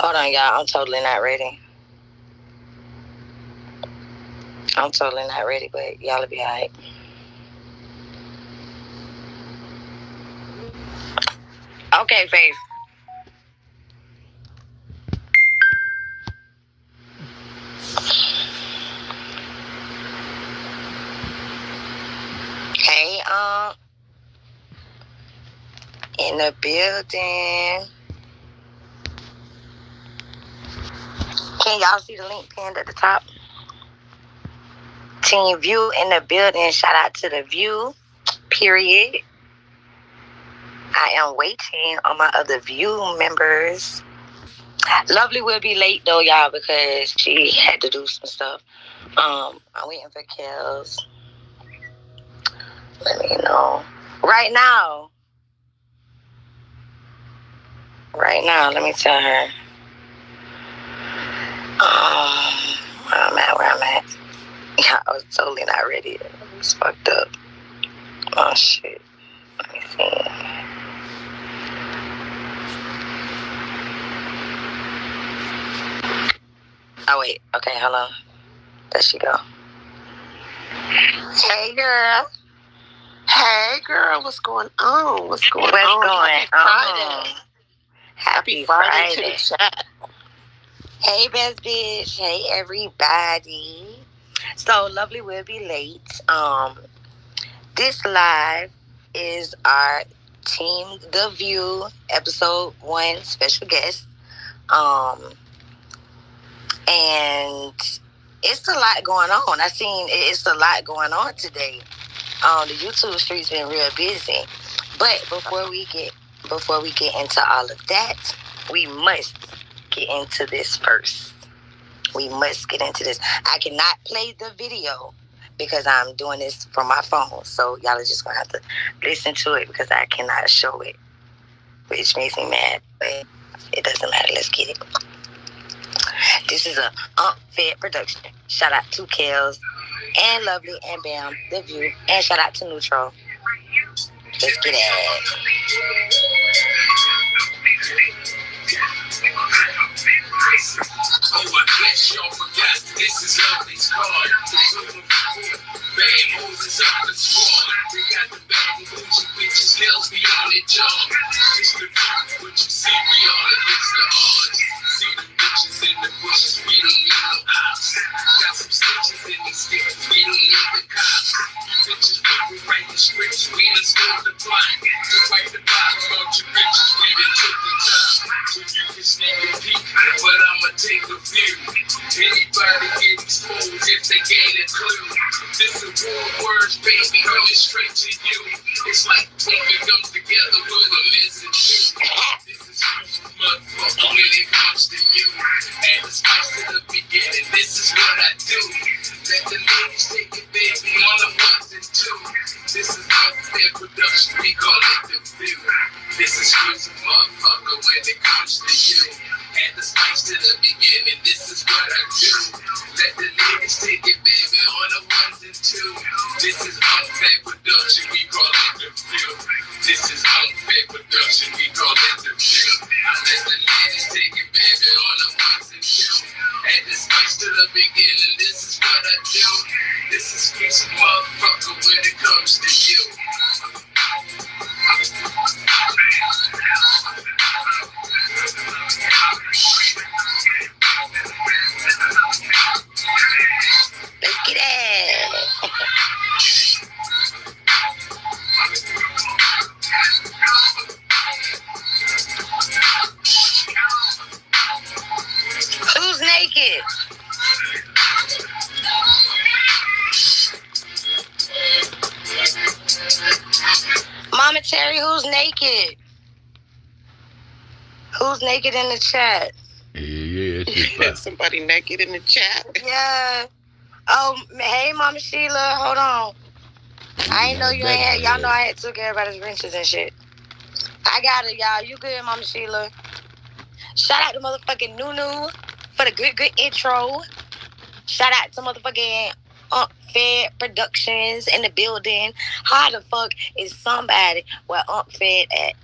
Hold on, y'all. I'm totally not ready. But y'all will be all right. Okay, Faif. Hey, in the building. Can y'all see the link pinned at the top? Team View in the building. Shout out to the View. Period. I am waiting on my other View members. Lovely will be late though, y'all, because she had to do some stuff. I'm waiting for Kels. Let me know. Right now, let me tell her. Where I'm at. Yeah, I was totally not ready. It was fucked up. Oh, shit. Let me see. Oh, wait. Okay, hold on. There she go. Hey, girl. Hey, girl. What's going on? What's going on? Happy Friday to the chat. Hey, best bitch. Hey, everybody. So, Lovely will be late. This live is our Team The View episode 1 special guest. And it's a lot going on. It's a lot going on today. The YouTube street's been real busy. But before we get into all of that, we must get into this first. I cannot play the video because I'm doing this from my phone. So y'all are just going to have to listen to it because I cannot show it, which makes me mad. But it doesn't matter. Let's get it. This is a UNC FED production. Shout out to Kels and Lovely and Bam, The View, and shout out to Neutral. Let's get it. Oh, I guess y'all forgot this is Lovely's card. Bad Moses up the squad. They got the bad and bougie bitches, girls be on it, y'all. It's the view, what you see, we all against the odds. See the bitches in the bushes, we don't need no ops. Got some stitches in these sticks, we don't need the cops. You bitches, we write the scripts, we done scored the plot. To wipe the bottom out your bitches, we done took the time. So you can sneak a peek, but I'ma take a view. Anybody get exposed if they gain a clue. This is war words, baby, coming straight to you. It's like when it comes together with a missing two. This is huge, motherfucker, when it comes to you. And the spice to the beginning, this is what I do. Let the ladies take it, baby, on the ones and twos. This is unfair production, we call it The View. This is exclusive, motherfucker, when it comes to you. And the spice to the beginning, this is what I do. Let the ladies take it, baby, on the ones and twos. This is unfair production, we call it The View. This is unfair production, we call it The View. I let the ladies take it, baby, on the ones and twos. And the spice to the beginning, this is what I do. This is exclusive, motherfucker, when it comes to you. Let's get it. Who's naked? Mama Terry, who's naked? Who's naked in the chat? Yeah, somebody naked in the chat. Yeah. Oh, hey, Mama Sheila, hold on. I ain't know you ain't had. Y'all know I had took everybody's wrenches and shit. I got it, y'all. You good, Mama Sheila? Shout out to motherfucking Nunu for the good intro. Shout out to motherfucking UNC FED Productions in the building. How the fuck is somebody where UNC FED at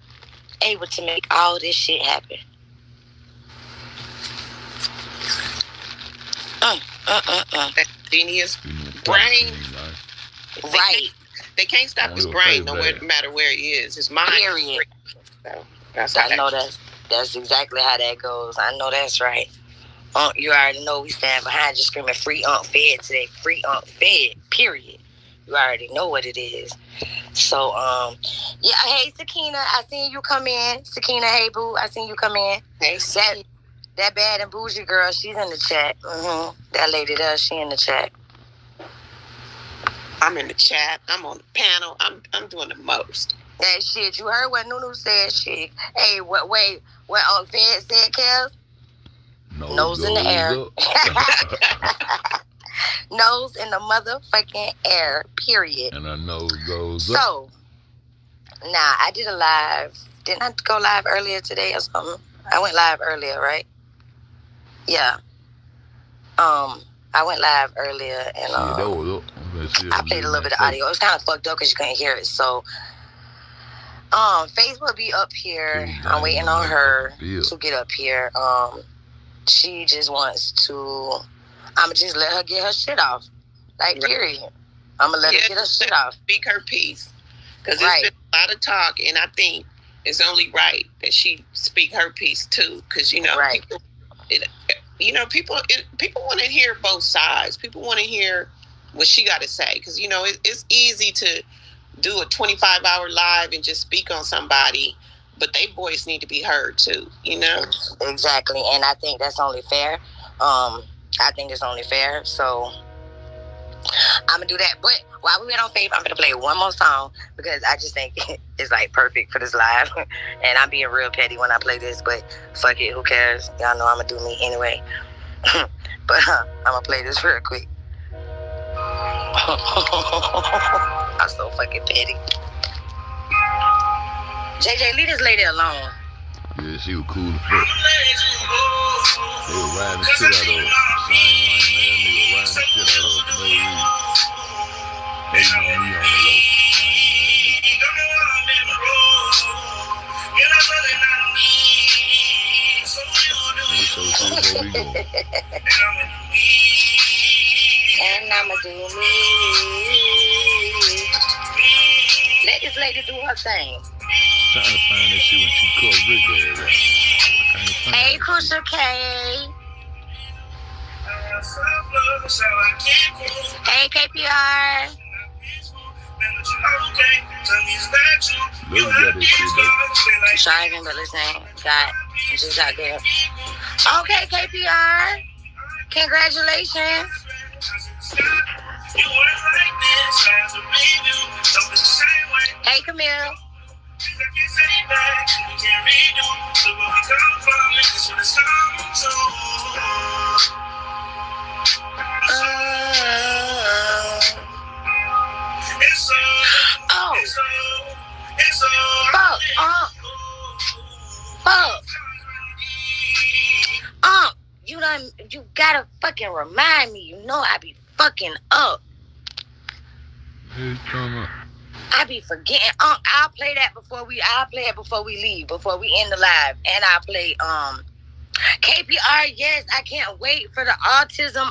able to make all this shit happen? That genius brain. Right. They can't stop his brain no matter where he is. His mind. Period. So I know that's exactly how that goes. I know that's right. You already know we stand behind you screaming free FED today. Free FED. Period. You already know what it is. So, yeah. Hey, Sakina, I seen you come in. Sakina, hey, boo, I seen you come in. Hey, that bad and bougie girl, she's in the chat. That lady there, she in the chat. I'm in the chat. I'm on the panel. I'm doing the most. Hey, shit, you heard what Nunu said, shit. Hey, what Fed said, Kev? Nose in the air. Nose in the motherfucking air, period. And her nose goes up. So, now, I did a live. Didn't I go live earlier today or something? I went live earlier, right? Yeah. I went live earlier and I played a little bit of audio. It was kind of fucked up because you couldn't hear it. So, Faif will be up here. I'm waiting on her to get up here. She just wants to. I'ma just let her get her shit off. Like, period. I'ma let her get her shit off. Speak her piece. Because there's been a lot of talk, and I think it's only right that she speak her piece too. Because people want to hear both sides. People want to hear what she got to say. Because it's easy to do a 25-hour live and just speak on somebody, but their voice need to be heard too. Exactly, and I think that's only fair. I think it's only fair. So I'm gonna do that. But while we wait on Faif, I'm gonna play one more song because I just think it's like perfect for this live. And I'm being real petty when I play this, but fuck it, who cares? Y'all know I'm gonna do me anyway. But I'm gonna play this real quick. I'm so fucking petty. JJ, leave this lady alone. Yeah, she was cool as fuck. They were riding the shit out of her. Same lame ass nigga riding the shit out of her for no reason. Hating on me on the low. So see where we going. And I'ma do me. Let this lady do her thing. Trying to find that shit when she cut Rick there, right? Hey, Kusha K. Hey, KPR. Look at this shit, though. Driving, but listen, just got there. Okay, KPR. Congratulations. Hey, Camille. You gotta fucking remind me. You know I be fucking up. Who's coming up? I be forgetting. I'll play it before we leave, before we end the live. And I'll play KPR, yes, I can't wait for the autism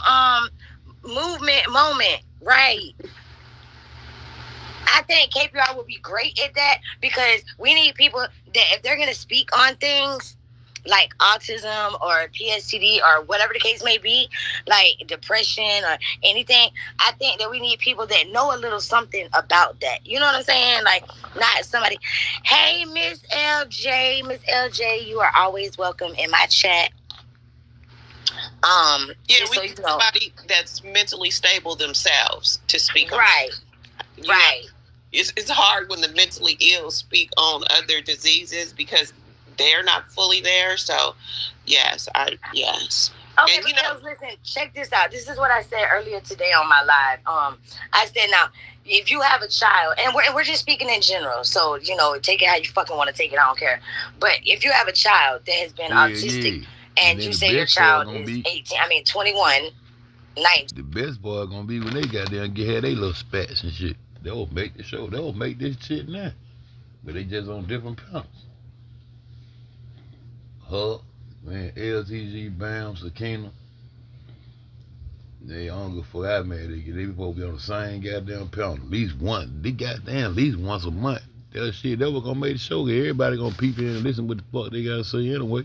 movement moment. Right. I think KPR would be great at that because we need people that if they're gonna speak on things like autism or PSTD or whatever the case may be, like depression or anything, I think that we need people that know a little something about that. You know what I'm saying? Like, not somebody, hey, Miss LJ, you are always welcome in my chat. Yeah, we need somebody that's mentally stable themselves to speak on. Right. It's hard when the mentally ill speak on other diseases because they're not fully there. So, yes. Okay, and, listen, check this out. This is what I said earlier today on my live. I said, now, if you have a child, and we're just speaking in general, so, take it how you fucking want to take it, I don't care. But if you have a child that has been autistic, and you say your child is 21, 19. The best boy gonna be when they got there and had their little spats and shit. They'll make the show. They'll make this shit now. But they just on different pounds. LTG, Bam, Sakina. They don't give a fuck how mad they get. They supposed to be on the same goddamn pound at least once. They goddamn at least once a month. That shit, that was gonna make the show. Everybody gonna peep in and listen what the fuck they gotta say anyway.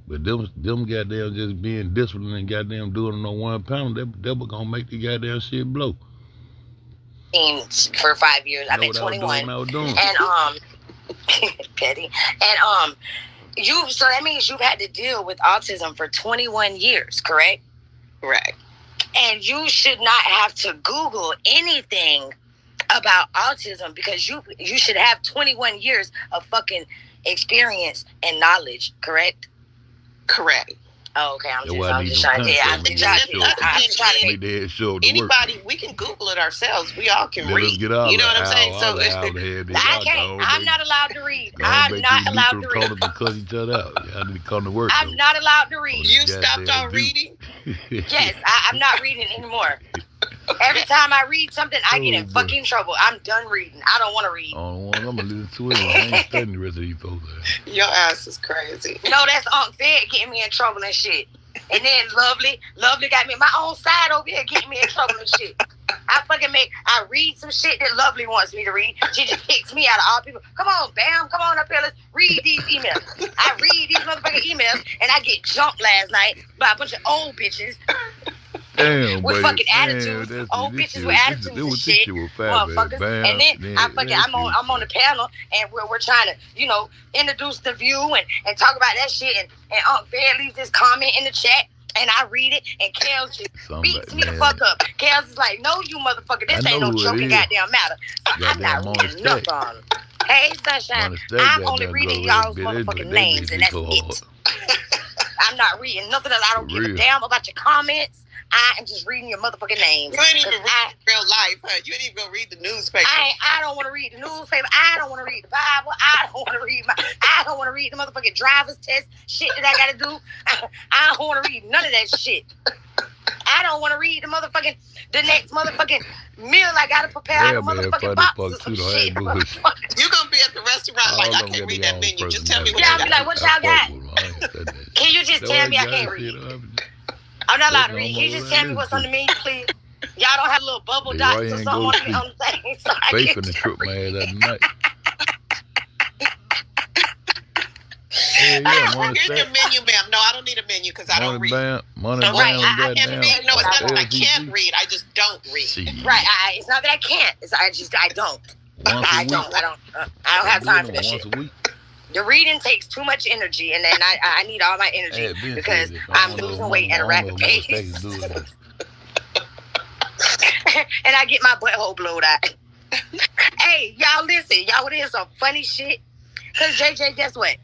But them goddamn just being disciplined and goddamn doing it on one pound, that was gonna make the goddamn shit blow. For 5 years, I've been 21, and petty, and so that means you've had to deal with autism for 21 years, correct? Right. And you should not have to Google anything about autism because you should have 21 years of fucking experience and knowledge, correct? Correct. Oh, okay, I'm just trying to anybody, we can Google it ourselves. We all can read. You know what I'm saying? So I can't. I'm not allowed to read. I'm not allowed to read. Because each other out. I need to come to work. I'm not allowed to read. You stopped on reading? Yes, I'm not reading anymore. Every time I read something, I get in fucking trouble. I'm done reading. I don't want to read. I'm gonna listen to it. I ain't studying the rest of these folks. Your ass is crazy. No, that's Unc Fed getting me in trouble and shit. And then Lovely got me my own side over here getting me in trouble and shit. I read some shit that Lovely wants me to read. She just picks me out of all people. Come on, Bam, come on up here. Let's read these emails. I read these motherfucking emails and I get jumped last night by a bunch of old bitches. Damn, with fucking attitudes, old bitches with attitudes and shit, motherfuckers. And then I'm on the panel, and we're trying to, introduce the view and talk about that shit. And Unc Fed leaves this comment in the chat, and I read it, and Kels just beats me the fuck up. Kels is like, "No, you motherfucker, this ain't no joking goddamn matter." I'm not reading nothing. Hey, Sunshine, I'm only reading y'all's motherfucking names, and that's it. I'm not reading nothing else. I don't give a damn about your comments. I am just reading your motherfucking names. You ain't even read real life, huh? You ain't even gonna read the newspaper. I don't want to read the newspaper. I don't want to read the Bible. I don't want to read the motherfucking driver's test shit that I gotta do. I don't want to read none of that shit. I don't want to read the next motherfucking meal I gotta prepare out of motherfucking boxes or some shit. You're gonna be at the restaurant like, I can't read that menu. Just tell me what y'all be like, what y'all got? Can you just tell me I can't read? I'm not allowed to read. Can you just tell me what's on the menu, please? Y'all don't have little bubble dots or something on the thing. So Faif in the trip, man, that night. Here's your menu, ma'am. No, I don't need a menu because I don't read. I can't read. I just don't read. Right. It's not that I can't. I don't. I don't have time for that shit. The reading takes too much energy, and then I need all my energy because I'm losing weight at a rapid pace. And I get my butthole blowed out. Hey, y'all listen. Y'all want to hear some funny shit? Because, JJ, guess what?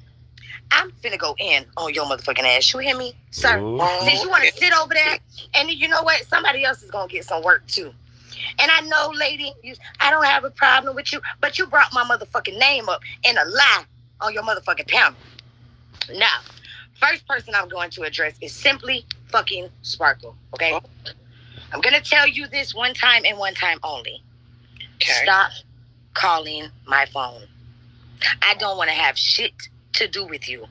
I'm finna go in on your motherfucking ass. You hear me, sir? Since you want to sit over there, and you know what? Somebody else is going to get some work, too. And I know, lady, I don't have a problem with you, but you brought my motherfucking name up in a lie on your motherfucking panel. Now, first person I'm going to address is simply fucking Sparkle, okay? I'm going to tell you this one time and one time only. Okay. Stop calling my phone. I don't want to have shit to do with you.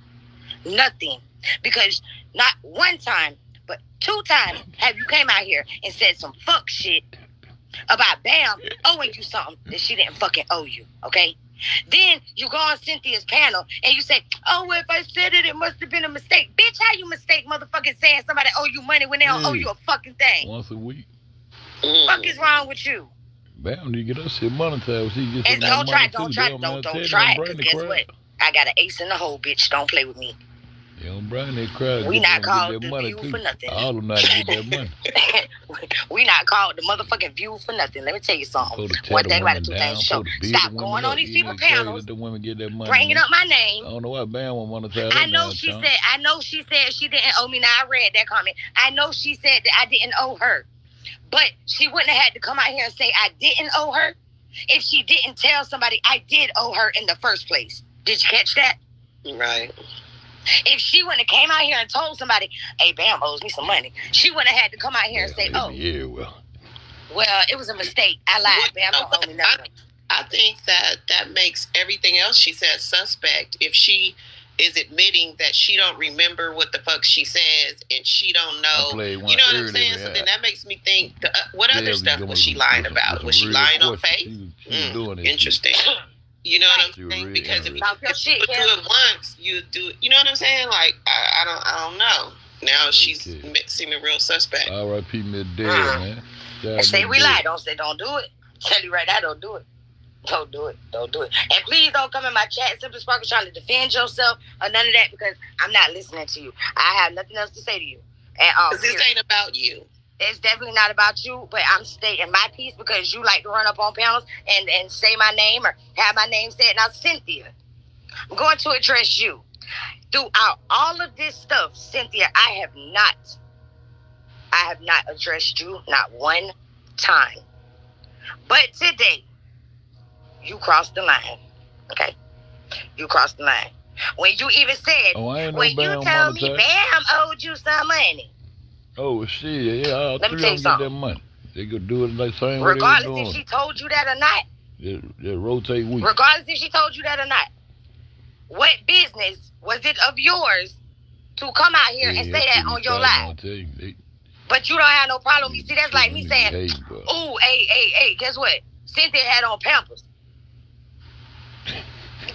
Nothing. Because not one time, but 2 times have you came out here and said some fuck shit about Bam owing you something that she didn't fucking owe you, okay? Then you go on Cynthia's panel and you say, "Oh, well, if I said it, it must have been a mistake." Bitch, how you mistake motherfucking saying somebody owe you money when they don't owe you a fucking thing? Once a week. Fuck is wrong with you? Bam, you get that shit monetized. Don't try it. Because guess what? I got an ace in the hole, bitch. Don't play with me. Young Brian, they cried. We not called the View for nothing. All of them not get that money. We not called the motherfucking View for nothing. Let me tell you something. One thing about the 2 things show. Stop going on these people's panels. The women get that money, bringing up my name. I don't know why Bam won't monetize. I know she said she didn't owe me. Now I read that comment. I know she said that I didn't owe her. But she wouldn't have had to come out here and say I didn't owe her if she didn't tell somebody I did owe her in the first place. Did you catch that? Right. If she wouldn't have came out here and told somebody, "Hey, Bam owes me some money," she wouldn't have had to come out here and say, "Oh, yeah, well, it was a mistake. I lied. Bam don't owe me nothing." I think that makes everything else she said suspect. If she is admitting that she don't remember what the fuck she says and she don't know. You know what I'm saying? So then that makes me think, what other stuff was she lying about? Was she lying on Faif? Interesting. You know what I'm saying? Because if you do it once, you do it. You know what I'm saying? Like, I don't know. Now she's seeming real suspect. R.I.P. Mid-Dead, man. And say we lie. Don't do it. Tell you right now, don't do it. Don't do it. Don't do it. And please don't come in my chat, Simply Sparkle, trying to defend yourself or none of that, because I'm not listening to you. I have nothing else to say to you at all. Because this ain't about you. It's definitely not about you, but I'm stating my piece because you like to run up on panels and say my name or have my name said. Now, Cynthia, I'm going to address you. Throughout all of this stuff, Cynthia, I have not addressed you, not one time. But today, you crossed the line. Okay? You crossed the line. When you even said, when you tell me Bam owed you some money. Oh, shit. Yeah, all let me three tell of you them get something. that money. They could do it like same way regardless they was doing. If she told you that or not. Just rotate weeks. Regardless if she told you that or not. What business was it of yours to come out here and say that on your live? But you don't have no problem. You see, that's like me saying, ooh, hey, guess what? Cynthia had on Pampers.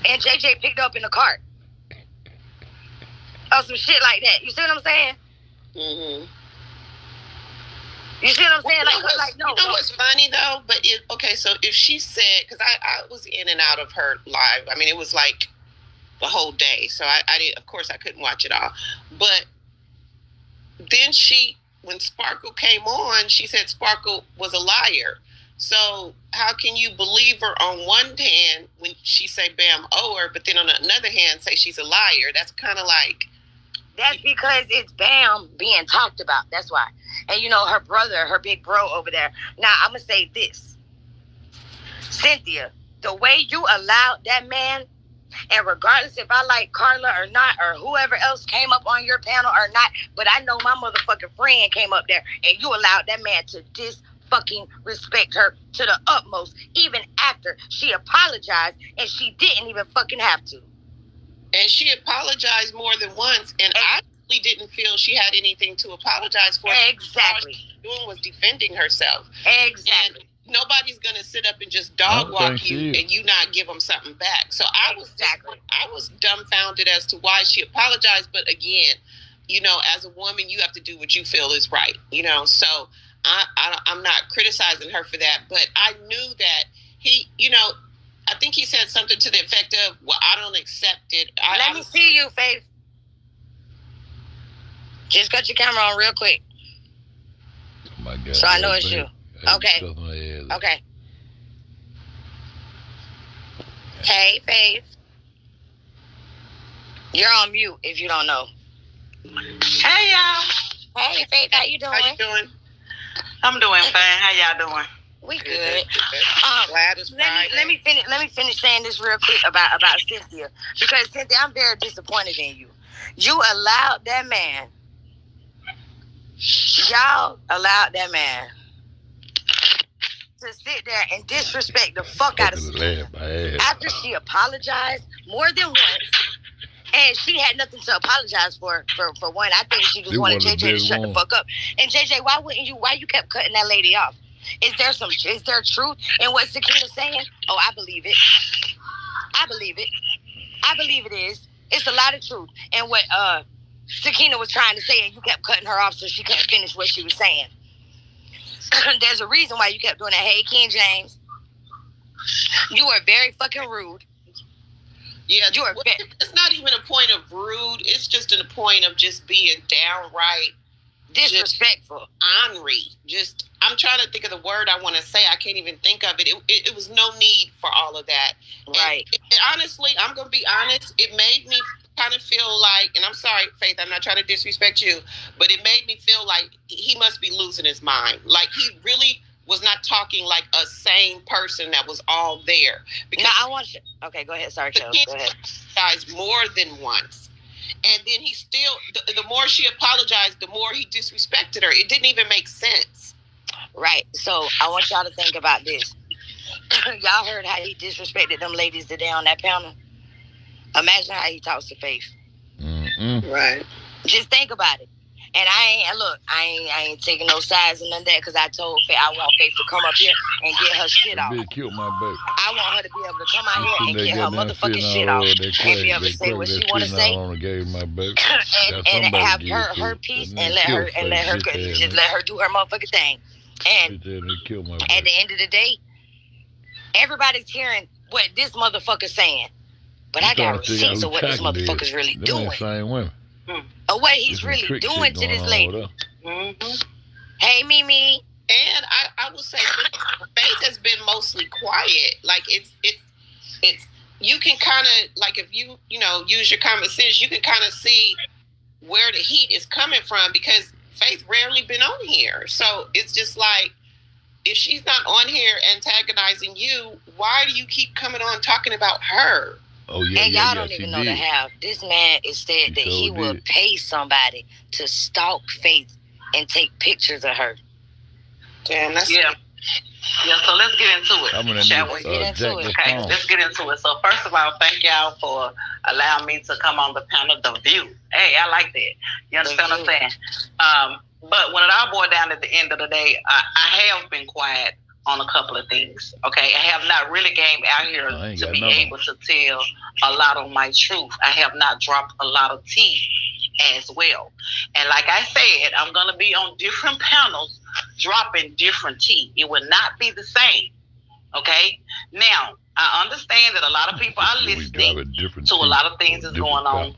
And JJ picked up in the cart. Or some shit like that. You see what I'm saying? Mm-hmm. You see what I'm saying? No. You know what's funny, though? But, so if she said, because I was in and out of her live. I mean, it was like the whole day. So I did, of course, I couldn't watch it all. But then when Sparkle came on, she said Sparkle was a liar. So how can you believe her on one hand when she say Bam owe her, but then on another hand say she's a liar? That's kind of like... That's because it's Bam being talked about. That's why. And you know, her brother, her big bro over there. Now, I'm going to say this. Cynthia, the way you allowed that man, and regardless if I like Carla or not, or whoever else came up on your panel or not, but I know my motherfucking friend came up there and you allowed that man to fucking respect her to the utmost, even after she apologized and she didn't even fucking have to. And she apologized more than once, and I really didn't feel she had anything to apologize for. Exactly. All she was doing was defending herself. Exactly. And nobody's gonna sit up and just dog walk you and you not give them something back. So I was dumbfounded as to why she apologized. But again, you know, as a woman, you have to do what you feel is right. You know, so I'm not criticizing her for that. But I knew that he, you know, I think he said something to the effect of, well, I don't accept it. Let me see you, Faif. Just cut your camera on real quick. Oh my God. So I know it's you. Okay. Okay. Hey, Faif. You're on mute if you don't know. Hey, y'all. Hey, Faif. How you doing? How you doing? I'm doing fine. How y'all doing? We good. Glad it's Friday. Let me finish saying this real quick about Cynthia, because Cynthia, I'm very disappointed in you. You allowed that man. Y'all allowed that man to sit there and disrespect the fuck out of Cynthia after she apologized more than once. And she had nothing to apologize for one. I think she just wanted JJ to shut the fuck up. And JJ, why you kept cutting that lady off? Is there truth in what Sakina's saying? Oh, I believe it. I believe it is. It's a lot of truth in what Sakina was trying to say, and you kept cutting her off so she couldn't finish what she was saying. There's a reason why you kept doing that. Hey, King James. You were very fucking rude. Yeah, it's not even a point of rude. It's just a point of just being downright disrespectful. Ornery. Just, I'm trying to think of the word I want to say. I can't even think of it. It was no need for all of that. Right. And honestly, I'm going to be honest. It made me kind of feel like, and I'm sorry, Faith, I'm not trying to disrespect you, but it made me feel like he must be losing his mind. Like he really was not talking like a sane person that was all there. Because I want you. Okay, go ahead. Sorry, Kel. Go ahead. Guys, more than once. And then he still, the more she apologized, the more he disrespected her. It didn't even make sense. Right. So I want y'all to think about this. Y'all heard how he disrespected them ladies today on that panel? Imagine how he talks to Faif. Right. Just think about it. And I ain't taking no sides and none of that because I told Faif I want Faif to come up here and get her shit off. Killed my baby. I want her to be able to come out here and get her motherfucking shit off and be able to say what she want to say and have her piece and let her just let her do her motherfucking thing. And at the end of the day, everybody's hearing what this motherfucker's saying, but I got receipts of what this motherfucker's really doing. Same women. Or what he's really doing to this lady. Hey, Mimi. And I would say Faith has been mostly quiet. Like it's you can kind of like if you use your common sense, you can kind of see where the heat is coming from because Faith rarely been on here. So it's just like if she's not on here antagonizing you, why do you keep coming on talking about her? Oh yeah, and y'all don't even know the half. This man is said that he will pay somebody to stalk Faith and take pictures of her. Damn, that's Yeah, so let's get into it. Shall we get into it? Okay, let's get into it. So first of all, thank y'all for allowing me to come on the panel, The View. Hey, I like that. You understand what I'm saying? But when it all boiled down at the end of the day, I have been quiet on a couple of things. Okay, I have not really came out here to be able to tell a lot of my truth. I have not dropped a lot of tea as well. And like I said, I'm going to be on different panels dropping different tea. It will not be the same. Okay? Now, I understand that a lot of people are listening to a lot of things that's going on,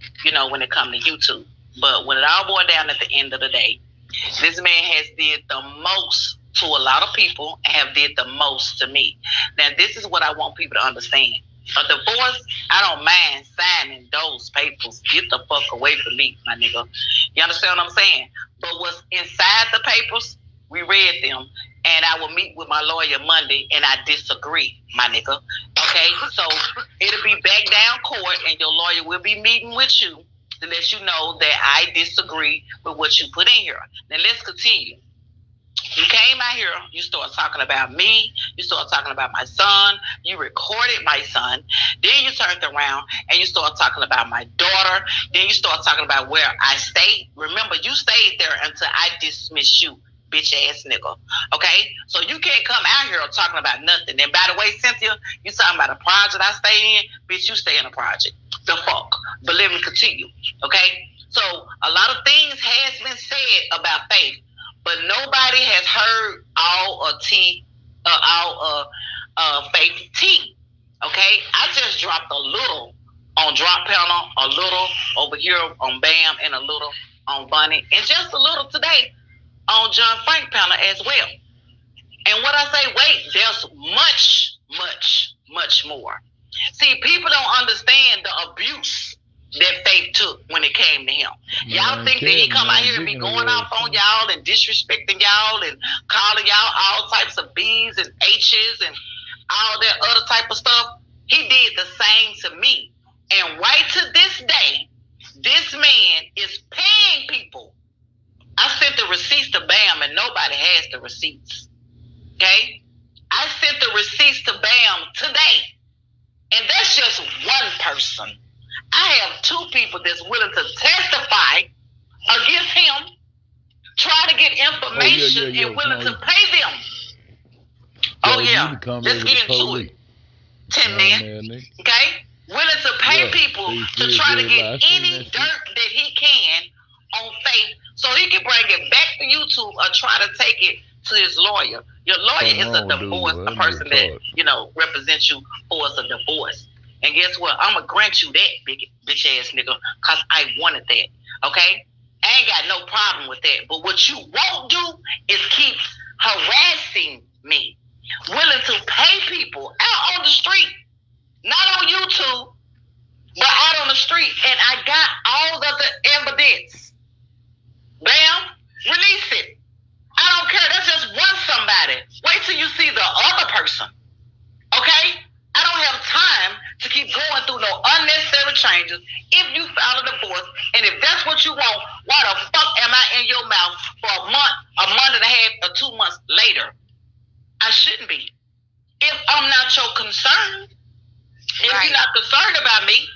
when it comes to YouTube. But when it all boiled down at the end of the day, this man has did the most to a lot of people and have did the most to me. Now, this is what I want people to understand. A divorce, I don't mind signing those papers. Get the fuck away from me, my nigga. You understand what I'm saying? But what's inside the papers, we read them, and I will meet with my lawyer Monday, and I disagree, my nigga. Okay? So it'll be back down court, and your lawyer will be meeting with you to let you know that I disagree with what you put in here. Now, let's continue. You came out here, you started talking about me, you started talking about my son, you recorded my son, then you turned around and you started talking about my daughter, then you started talking about where I stayed. Remember, you stayed there until I dismissed you, bitch ass nigga. Okay? So you can't come out here talking about nothing. And by the way, Cynthia, you talking about a project I stay in, bitch, you stay in a project. The fuck. But let me continue. Okay? So a lot of things has been said about Faith. But nobody has heard all of Faith tea. Okay? I just dropped a little on Drop Panel, a little over here on Bam, and a little on Bunny, and just a little today on John Frank Panel as well. And what I say, wait, there's much, much, much more. See, people don't understand the abuse that Faith took when it came to him. Y'all think that he come out here and be going off on y'all and disrespecting y'all and calling y'all all types of B's and H's and all that other type of stuff? He did the same to me. And right to this day, this man is paying people. I sent the receipts to Bam and nobody has the receipts. Okay? I sent the receipts to Bam today. And that's just one person. I have two people that's willing to testify against him, try to get information, and willing to pay them. Let's get into it. 10 men, okay? Willing to pay people to try to get any dirt that he can on Faith so he can bring it back to YouTube or try to take it to his lawyer. Your lawyer is a divorce, a person that, represents you for us a divorce. And guess what? I'm going to grant you that, bitch ass nigga, because I wanted that, okay? I ain't got no problem with that. But what you won't do is keep harassing me, willing to pay people out on the street, not on YouTube, but out on the street. And I got all of the evidence. Bam, release it. I don't care. That's just one somebody. Wait till you see the other person, okay? I don't have time to keep going through no unnecessary changes. If you file a divorce, and if that's what you want, why the fuck am I in your mouth for a month and a half, or 2 months later? I shouldn't be. If I'm not your concern, if you're not concerned about me,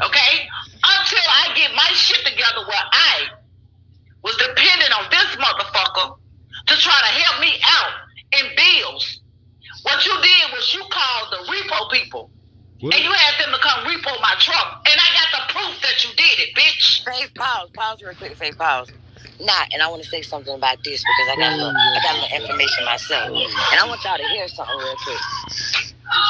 Okay? Until I get my shit together where I was dependent on this motherfucker to try to help me out in bills. What you did was you called the repo people. What? And you had them to come repo my truck. And I got the proof that you did it, bitch. Faif, pause real quick, Faif, pause. And I want to say something about this because I got a little information myself. And I want y'all to hear something real quick.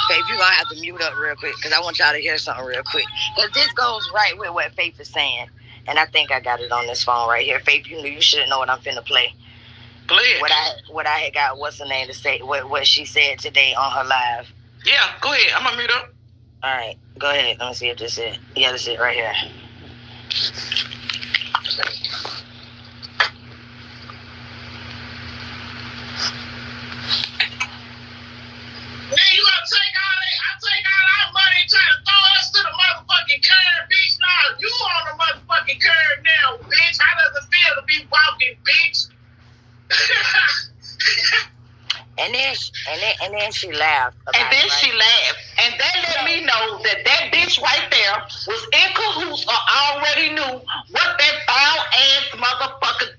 Faif, you're going to have to mute up real quick because I want y'all to hear something real quick. Because this goes right with what Faif is saying. And I think I got it on this phone right here. Faif, you should know what I'm finna play. Play it. What I had got, what's her name, to say, what she said today on her live. Yeah, go ahead. I'm going to mute up. All right, go ahead. Let me see if this is it. Yeah, this is it right here. You on the motherfucking curb now, bitch. How does it feel to be walking, bitch? and then she laughed. She laughed. And that let me know that bitch right there was in cahoots or already knew what that foul-ass motherfucker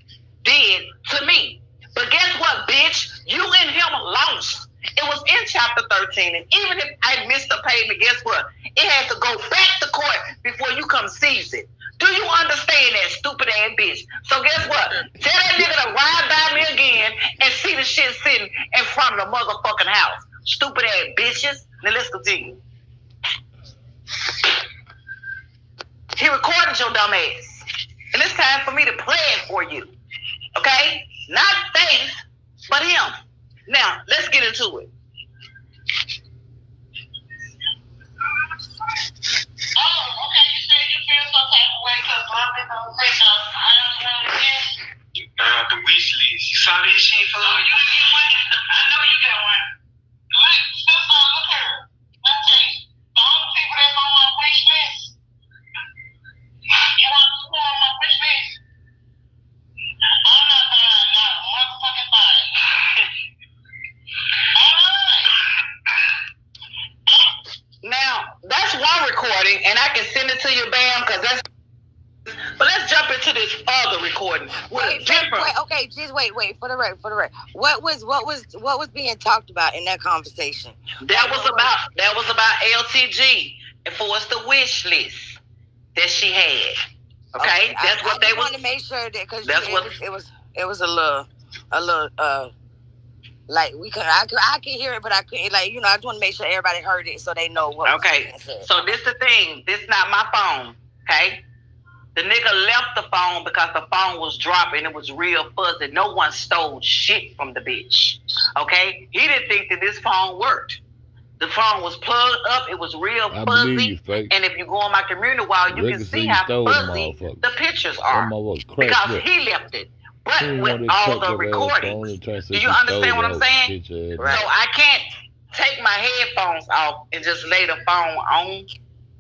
did to me. But guess what, bitch? You and him lost. It was in chapter 13. And even if I missed the payment, guess what? It had to go back to court before you come seize it. Do you understand that, stupid ass bitch? So guess what? Tell that nigga to ride by me again and see the shit sitting in front of the motherfucking house. Stupid ass bitches. Now let's continue. He recorded your dumb ass. And it's time for me to play it for you. Okay? Not Faif, but him. Now, let's get into it. Oh, okay. You said you feel some type of way because Bobby don't say nothing. I don't know again. The wish list. You saw this shit for me? Oh, you get one. I know you got one. Look, sister, look here. Let me tell you. The only people that's on my wish list. You want to go on my wish list? I'm not buying not motherfucking buying. Now, that's one recording, and I can send it to you, Bam, because that's... But let's jump into this other recording. Wait, okay, just wait, for the record. What was being talked about in that conversation? That was about LTG and for us the wish list that she had. Okay, that's what they was. I want to make sure that because it was a little like I can hear it, but I couldn't, like, I just want to make sure everybody heard it so they know what. Okay, so this the thing. This not my phone. Okay, the nigga left the phone because the phone was dropping. It was real fuzzy. No one stole shit from the bitch. Okay, he didn't think that this phone worked. The phone was plugged up. It was real fuzzy. And if you go on my community wall, you can see how fuzzy the pictures are because he left it. But with all the recordings, do you understand what I'm saying? Right. So I can't take my headphones off and just lay the phone on.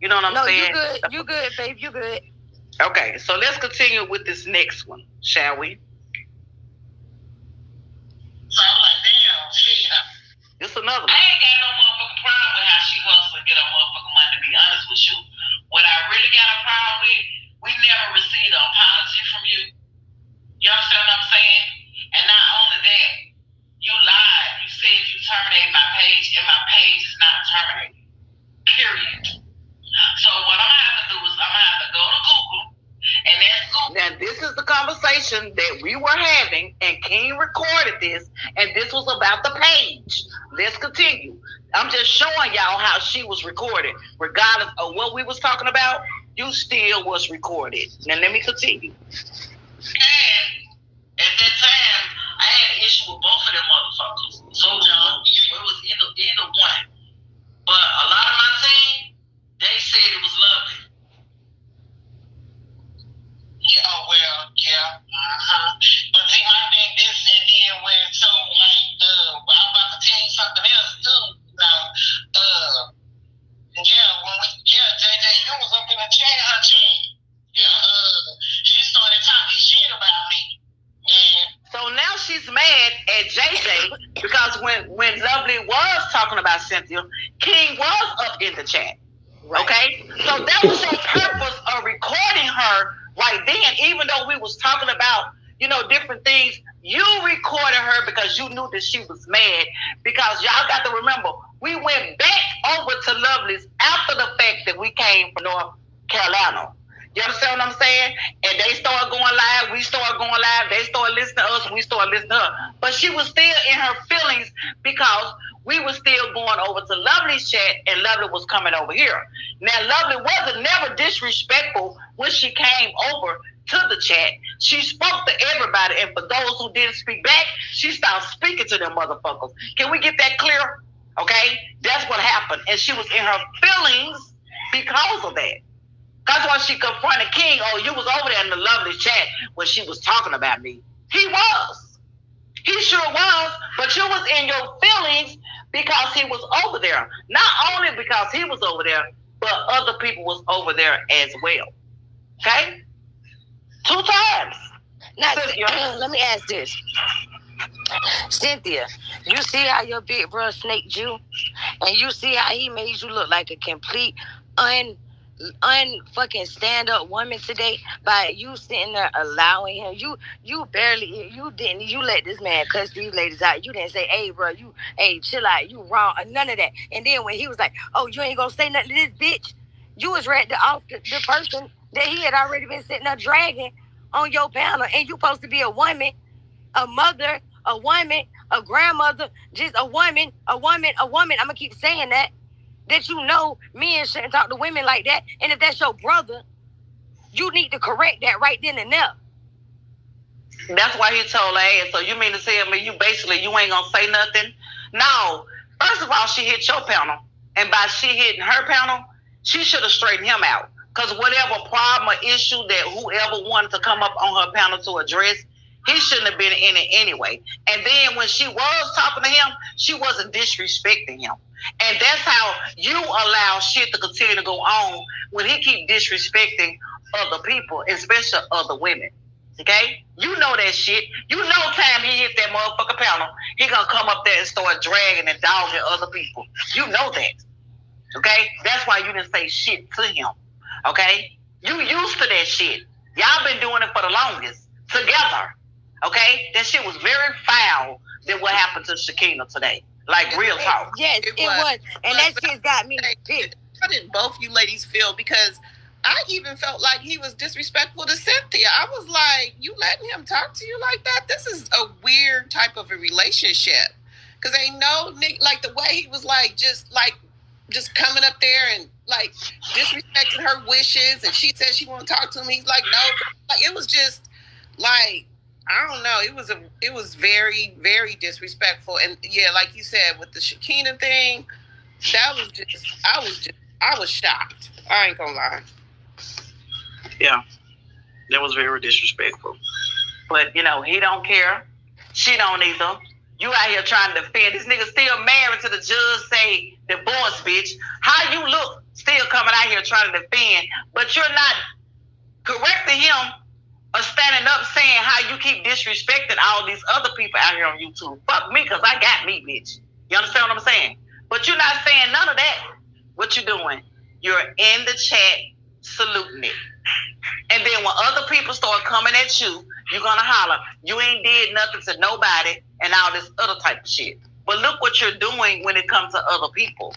You know what I'm saying? No, you good, babe. You good. Okay, so let's continue with this next one, shall we? So I'm like, damn, shit. It's another one. I ain't got no motherfucking problem with how she wants to get her motherfucking money, to be honest with you. What I really got a problem with, we never received an apology from you. You understand what I'm saying? And not only that, you lied. You said you terminated my page, and my page is not terminated. Period. So what I'm going to have to do is I'm going to have to go to Google, and that's Google. Now, this is the conversation that we were having, and King recorded this, and this was about the page. Let's continue. I'm just showing y'all how she was recorded. Regardless of what we was talking about, you still was recorded. Now, let me continue. And at that time, I had an issue with both of them motherfuckers. So, John, it was either one. But a lot of my team, they said it was lovely. Yeah, well, yeah. But see, my thing, this and then when so, like, I'm about to tell you something else, too. Now, JJ, you was up in the chat, huh, Jay? Yeah, she started talking shit about me. And so now she's mad at JJ because when Lovely was talking about Cynthia, King was up in the chat. Right. Okay? So that was your purpose of recording her right then, even though we was talking about, you know, different things. You recorded her because you knew that she was mad. Because y'all got to remember, we went back over to Lovely's after the fact that we came from North Carolina. You understand what I'm saying? And they started going live, we started going live, they started listening to us, we started listening to her. But she was still in her feelings because we were still going over to Lovely's chat and Lovely was coming over here. Now, Lovely wasn't never disrespectful when she came over to the chat. She spoke to everybody, and for those who didn't speak back, she started speaking to them motherfuckers. Can we get that clear? Okay? That's what happened. And she was in her feelings because of that. That's why she confronted King. Oh, you was over there in the Lovely chat when she was talking about me. He was. He sure was. But you was in your feelings because he was over there. Not only because he was over there, but other people was over there as well. Okay? 2 times. Now, let me ask this. Cynthia, you see how your big bro snaked you? And you see how he made you look like a complete unfucking stand-up woman today by you sitting there allowing him. You let this man cuss these ladies out. You didn't say, hey bro, chill out, you wrong, none of that. And then when he was like, oh, you ain't gonna say nothing to this bitch, you was ready to off the person that he had already been sitting there dragging on your panel. And you supposed to be a woman, a mother, a woman, a grandmother, just a woman. I'm gonna keep saying that you know men shouldn't talk to women like that. And if that's your brother, you need to correct that right then and there. That's why he told her ass. So you mean to tell me you ain't gonna say nothing? No. First of all, she hit your panel. And by she hitting her panel, she should have straightened him out. Because whatever problem or issue that whoever wanted to come up on her panel to address, he shouldn't have been in it anyway. And then when she was talking to him, she wasn't disrespecting him. And that's how you allow shit to continue to go on when he keep disrespecting other people, especially other women. Okay? You know that shit. You know time he hit that motherfucker panel, he gonna come up there and start dragging and dogging other people. You know that. Okay? That's why you didn't say shit to him. Okay? You used to that shit. Y'all been doing it for the longest. Together. Okay? That shit was very foul than what happened to Shekinah today. Like real talk. Yes, it was. And that shit got me pissed. How did both you ladies feel? Because I even felt like he was disrespectful to Cynthia. I was like, you letting him talk to you like that? This is a weird type of a relationship. Because ain't no, like the way he was like, just coming up there and like disrespecting her wishes. And she said she want to talk to him. He's like, no. Like, it was just like, I don't know. It was very, very disrespectful. And yeah, like you said, with the Shekinah thing, that was just, I was shocked. I ain't gonna lie. Yeah, that was very disrespectful. But, you know, he don't care. She don't either. You out here trying to defend. This nigga still married to the judge, say, divorce, bitch. How you look still coming out here trying to defend, but you're not correcting him or standing up saying how you keep disrespecting all these other people out here on YouTube. Fuck me, because I got me, bitch. You understand what I'm saying? But you're not saying none of that. What you doing? You're in the chat saluting it. And then when other people start coming at you, you're going to holler, you ain't did nothing to nobody and all this other type of shit. But look what you're doing when it comes to other people.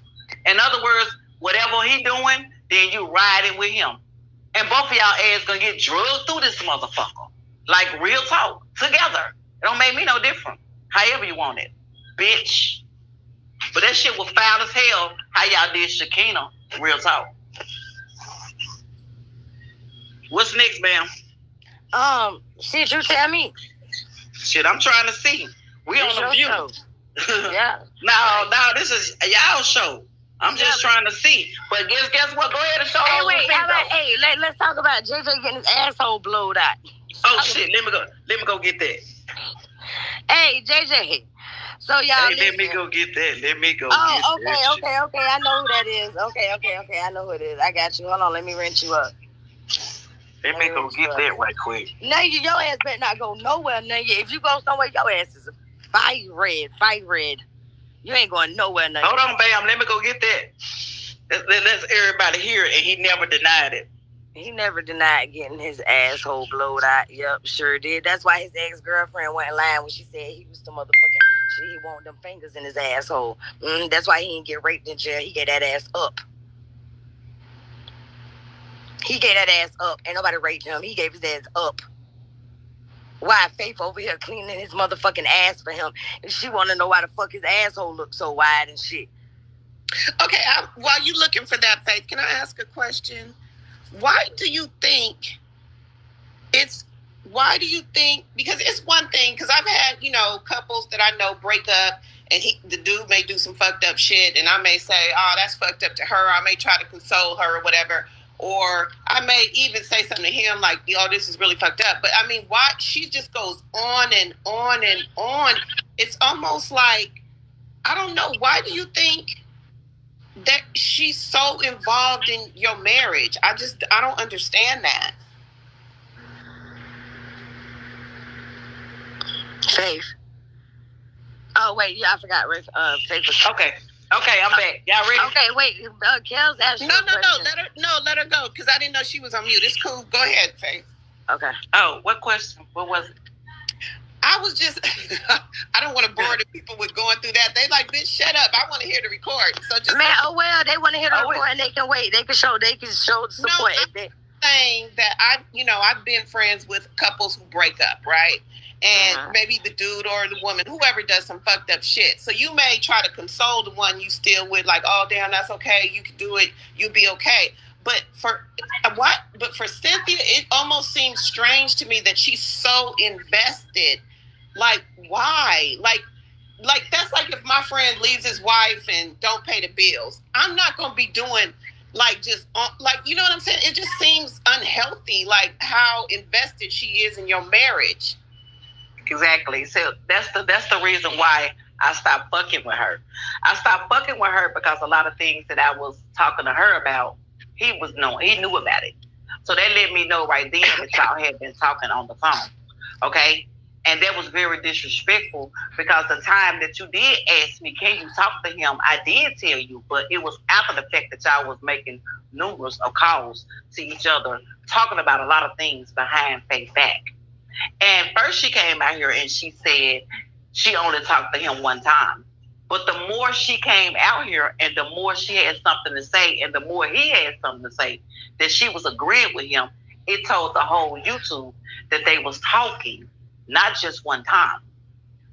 In other words, whatever he doing, then you riding with him. And both of y'all ass going to get drugged through this motherfucker. Like real talk. Together. It don't make me no different. However you want it. Bitch. But that shit was foul as hell how y'all did Shekinah. Real talk. What's next, ma'am? Shit, you tell me. Shit, I'm trying to see. We on the view. Yeah. No, this is y'all show. I'm just trying to see. But guess what? Go ahead and show us. Let's talk about JJ getting his asshole blowed out. Oh shit, let me go get that. Hey, JJ. So y'all let me go get that. Okay. I know who that is. Okay. I know who it is. I got you. Hold on, let me rinse you up. Let me go get that right quick. Now your ass better not go nowhere. Now if you go somewhere, your ass is fight red. You ain't going nowhere. Now. Hold on, Bam. Let me go get that. Let's everybody hear it, and he never denied it. He never denied getting his asshole blowed out. Yep, sure did. That's why his ex-girlfriend went in line when she said he was the motherfucking shit. He wanted them fingers in his asshole. That's why he didn't get raped in jail. He gave that ass up. He gave that ass up. Ain't nobody raped him. He gave his ass up. Why Faif over here cleaning his motherfucking ass for him? And she want to know why the fuck his asshole looks so wide and shit. Okay, while you looking for that, Faith, can I ask a question? Why do you think, because it's one thing, because I've had, couples that I know break up, and the dude may do some fucked up shit, and I may say, oh, that's fucked up to her. I may try to console her or whatever. Or I may even say something to him like, this is really fucked up. But, I mean, why? She just goes on and on and on. It's almost like, I don't know. Why do you think that she's so involved in your marriage? I don't understand that. Faif. Oh, wait. Yeah, I forgot. Faif was... Okay, I'm back. Y'all ready? Okay, wait. Kel's asking Let her go, because I didn't know she was on mute. It's cool. Go ahead, Faith. Okay. Oh, what question? What was it? I was just, I don't want to bore the people with going through that. They like, bitch, shut up. I want to hear the record. So just they want to hear the record, and they can wait. They can show support. No, I'm saying that I've been friends with couples who break up, right? And maybe the dude or the woman, whoever does some fucked up shit. So you may try to console the one you still with, like, oh damn, that's okay. You can do it. You'll be okay. But for Cynthia, it almost seems strange to me that she's so invested. Like, why? Like that's like if my friend leaves his wife and don't pay the bills. I'm not gonna be doing you know what I'm saying? It just seems unhealthy. Like how invested she is in your marriage. Exactly. So that's the reason why I stopped fucking with her. I stopped fucking with her because a lot of things that I was talking to her about, he knew about it. So that let me know right then that y'all had been talking on the phone. Okay? And that was very disrespectful because the time that you did ask me, can you talk to him? I did tell you, but it was after the fact that y'all was making numerous of calls to each other, talking about a lot of things behind Faith's back. And first she came out here and she said she only talked to him one time. But the more she came out here and the more she had something to say and the more he had something to say, that she was agreeing with him, it told the whole YouTube that they was talking, not just one time.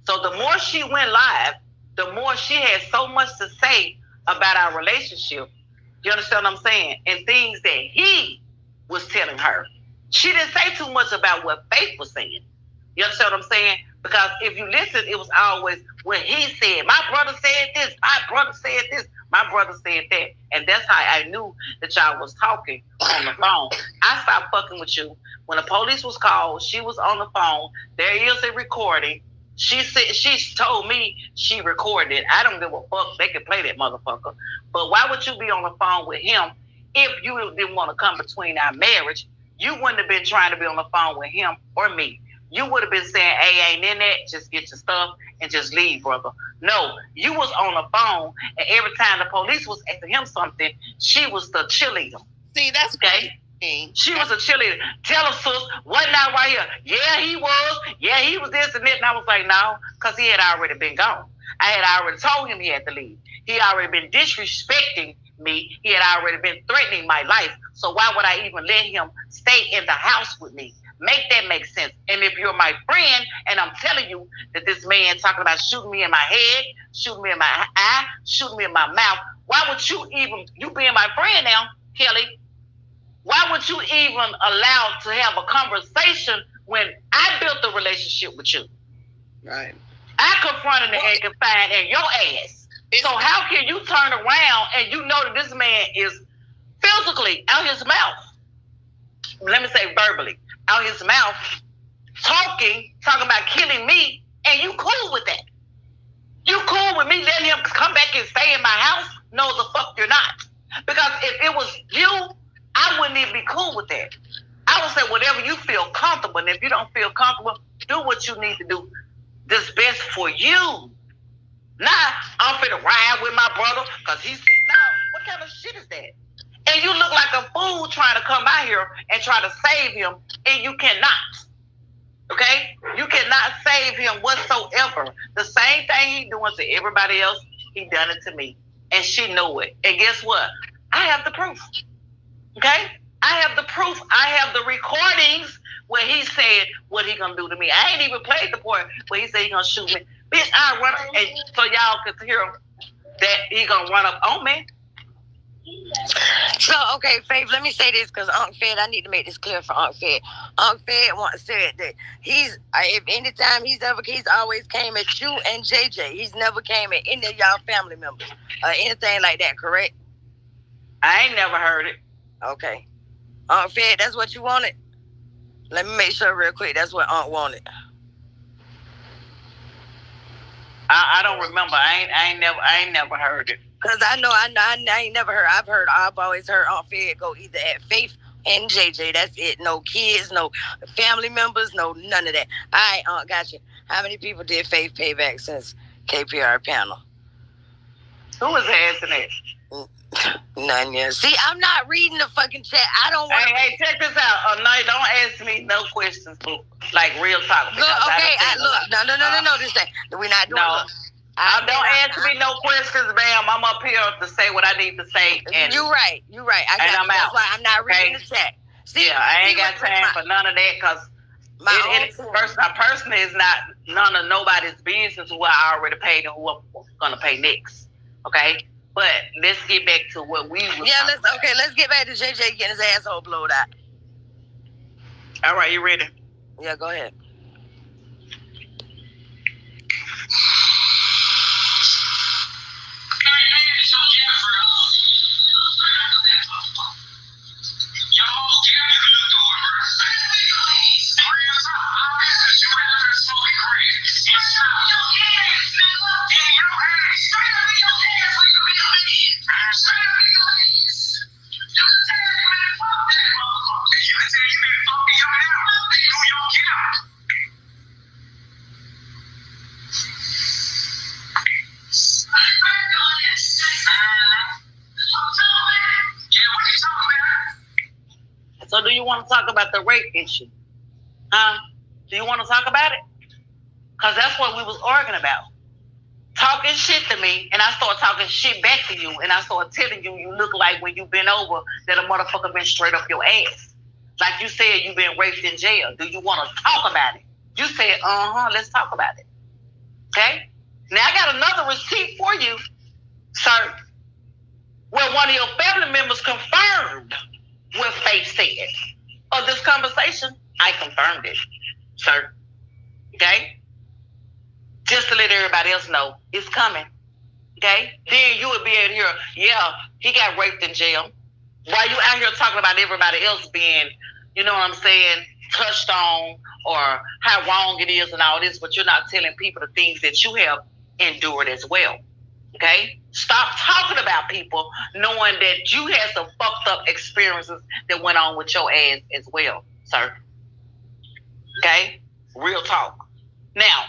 So the more she went live, the more she had so much to say about our relationship. You understand what I'm saying? And things that he was telling her. She didn't say too much about what Faith was saying. You understand what I'm saying? Because if you listen, it was always what he said. My brother said this. My brother said this. My brother said that. And that's how I knew that y'all was talking on the phone. I stopped fucking with you. When the police was called, she was on the phone. There is a recording. She said, she told me she recorded it. I don't give a fuck. They can play that motherfucker. But why would you be on the phone with him if you didn't want to come between our marriage? You wouldn't have been trying to be on the phone with him or me. You would have been saying, hey, ain't in that. Just get your stuff and just leave, brother. No, you was on the phone, and every time the police was asking him something, she was the cheerleader. See, that's okay. She was a cheerleader. Tell us, sis, what now right here? Yeah, he was. Yeah, he was this and that. And I was like, no, because he had already been gone. I had already told him he had to leave. He had already been disrespecting me. He had already been threatening my life. So why would I even let him stay in the house with me? Make that make sense. And if you're my friend and I'm telling you that this man talking about shooting me in my head, shooting me in my eye, shooting me in my mouth, why would you being my friend now, Kelly, why would you even allow to have a conversation when I built a relationship with you? Right. I confronted and confined in your ass. So how can you turn around and you know that this man is physically out his mouth? Let me say verbally. Out his mouth, talking about killing me, and you cool with that? You cool with me letting him come back and stay in my house? No, the fuck you're not. Because if it was you, I wouldn't even be cool with that. I would say whatever you feel comfortable, and if you don't feel comfortable, do what you need to do that's best for you. Not, I'm finna ride with my brother, because he said, no, what kind of shit is that? And you look like a fool trying to come out here and try to save him, and you cannot. Okay? You cannot save him whatsoever. The same thing he doing to everybody else, he done it to me. And she knew it. And guess what? I have the proof. Okay? I have the proof. I have the recordings where he said what he gonna do to me. I ain't even played the part where he said he gonna shoot me. Bitch, I run, and so y'all could hear that he gonna run up on me. So, okay, Faif, let me say this because Unc Fed, I need to make this clear for Unc Fed. Unc Fed once said that if anytime he's always came at you and JJ. He's never came at any of y'all family members or anything like that, correct? I ain't never heard it. Okay. Unc Fed, that's what you wanted? Let me make sure real quick. That's what Unc wanted. I don't remember. I ain't never heard it. Cause I ain't never heard. I've always heard Aunt Fed go either at Faif and JJ. That's it. No kids, no family members, no none of that. All right, Aunt, got you. How many people did Faif pay back since KPR panel? Who was asking it? None yet. See, I'm not reading the fucking chat. I don't want. Hey, check this out. Oh, no, don't ask me no questions, boo. Like real talk. Look, okay, no. This thing. We're not doing. No. Don't ask me no questions, ma'am. I'm up here to say what I need to say. And you're right. I'm out. That's why I'm not reading the chat. See, yeah, I ain't got time for none of that because my personally is not none of nobody's business who I already paid and who I'm gonna pay next. Okay, but let's get back to what we were. Yeah, let's get back to JJ getting his asshole blowed out. All right, you ready? Yeah, go ahead. So do you want to talk about the rape issue? Huh? Do you want to talk about it? Because that's what we was arguing about. Talking shit to me, and I start talking shit back to you, and I start telling you you look like when you been over that a motherfucker been straight up your ass. Like you said, you been raped in jail. Do you want to talk about it? You said, let's talk about it. Okay? Now I got another receipt for you, sir, where one of your family members confirmed what Faif said of this conversation. I confirmed it, sir. Okay? Just to let everybody else know it's coming. Okay? Then you would be able to hear, yeah, he got raped in jail. While you out here talking about everybody else being, you know what I'm saying, touched on or how wrong it is and all this, but you're not telling people the things that you have endured as well. Okay? Stop talking about people knowing that you had some fucked up experiences that went on with your ass as well, sir. Okay? Real talk. Now,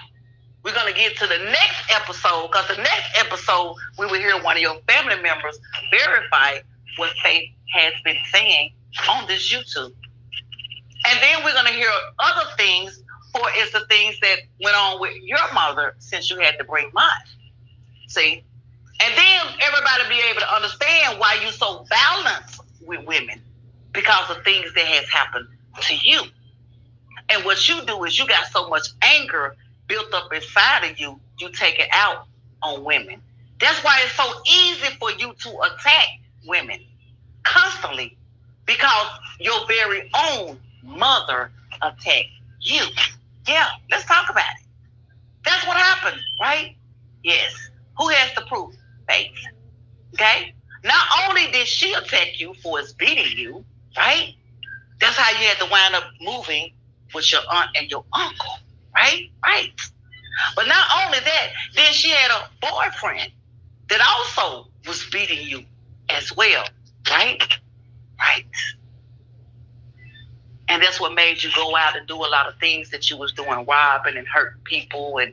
we're going to get to the next episode because the next episode, we will hear one of your family members verify what Faif has been saying on this YouTube. And then we're going to hear other things for it's the things that went on with your mother since you had to bring mine. See? And then everybody be able to understand why you so balanced with women because of things that has happened to you. And what you do is you got so much anger built up inside of you, you take it out on women. That's why it's so easy for you to attack women constantly because your very own mother attacked you. Yeah, let's talk about it. That's what happened, right? Yes. Who has the proof? Faif. Okay? Not only did she attack you for beating you, right? That's how you had to wind up moving with your aunt and your uncle, right? Right. But not only that, then she had a boyfriend that also was beating you as well, right? Right. And that's what made you go out and do a lot of things that you was doing, robbing and hurting people and,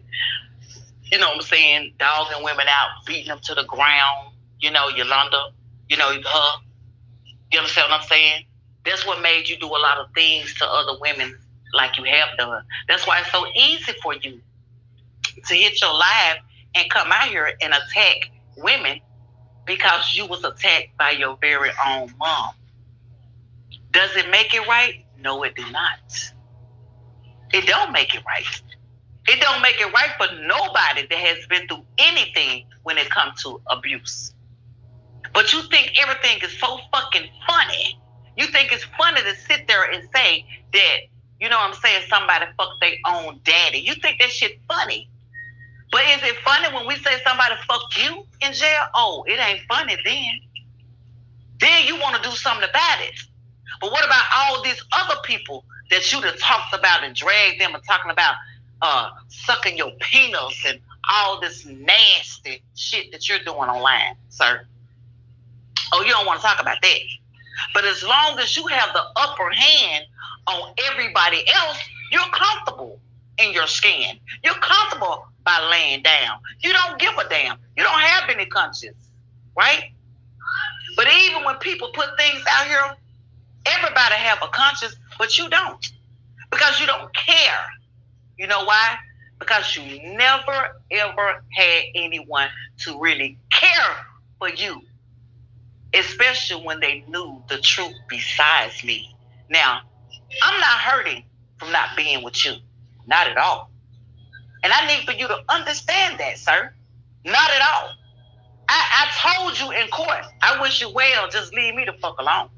you know what I'm saying, dogging women out, beating them to the ground, you know, Yolanda, you know, her. You understand what I'm saying? That's what made you do a lot of things to other women like you have done. That's why it's so easy for you to hit your live and come out here and attack women because you was attacked by your very own mom. Does it make it right? No, it do not. It don't make it right. It don't make it right for nobody that has been through anything when it comes to abuse. But you think everything is so fucking funny. You think it's funny to sit there and say that, you know what I'm saying, somebody fucked their own daddy. You think that shit funny. But is it funny when we say somebody fucked you in jail? Oh, it ain't funny then. Then you want to do something about it. But what about all these other people that you done talked about and dragged them and talking about sucking your penis and all this nasty shit that you're doing online, sir? Oh, you don't want to talk about that. But as long as you have the upper hand on everybody else, you're comfortable in your skin. You're comfortable by laying down. You don't give a damn. You don't have any conscience, right? But even when people put things out here, everybody have a conscience, but you don't. Because you don't care. You know why? Because you never, ever had anyone to really care for you. Especially when they knew the truth besides me. Now, I'm not hurting from not being with you. Not at all. And I need for you to understand that, sir. Not at all. I told you in court, I wish you well, just leave me the fuck alone.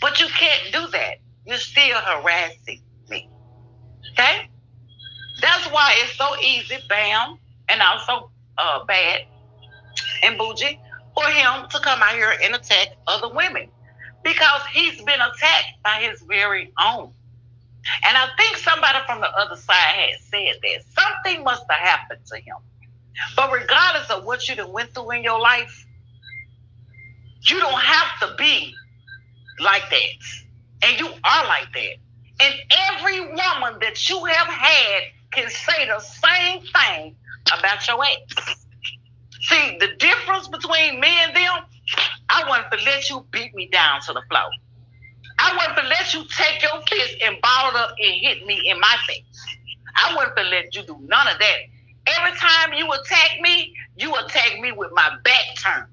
But you can't do that. You're still harassing me. Okay? That's why it's so easy, bam, and also bad and bougie for him to come out here and attack other women. Because he's been attacked by his very own. And I think somebody from the other side had said that. Something must have happened to him. But regardless of what you done went through in your life, you don't have to be like that. And you are like that. And every woman that you have had can say the same thing about your ex. See, the difference between me and them, I wanted to let you beat me down to the floor. I wanted to let you take your fist and ball it up and hit me in my face. I wanted to let you do none of that. Every time you attack me with my back turned.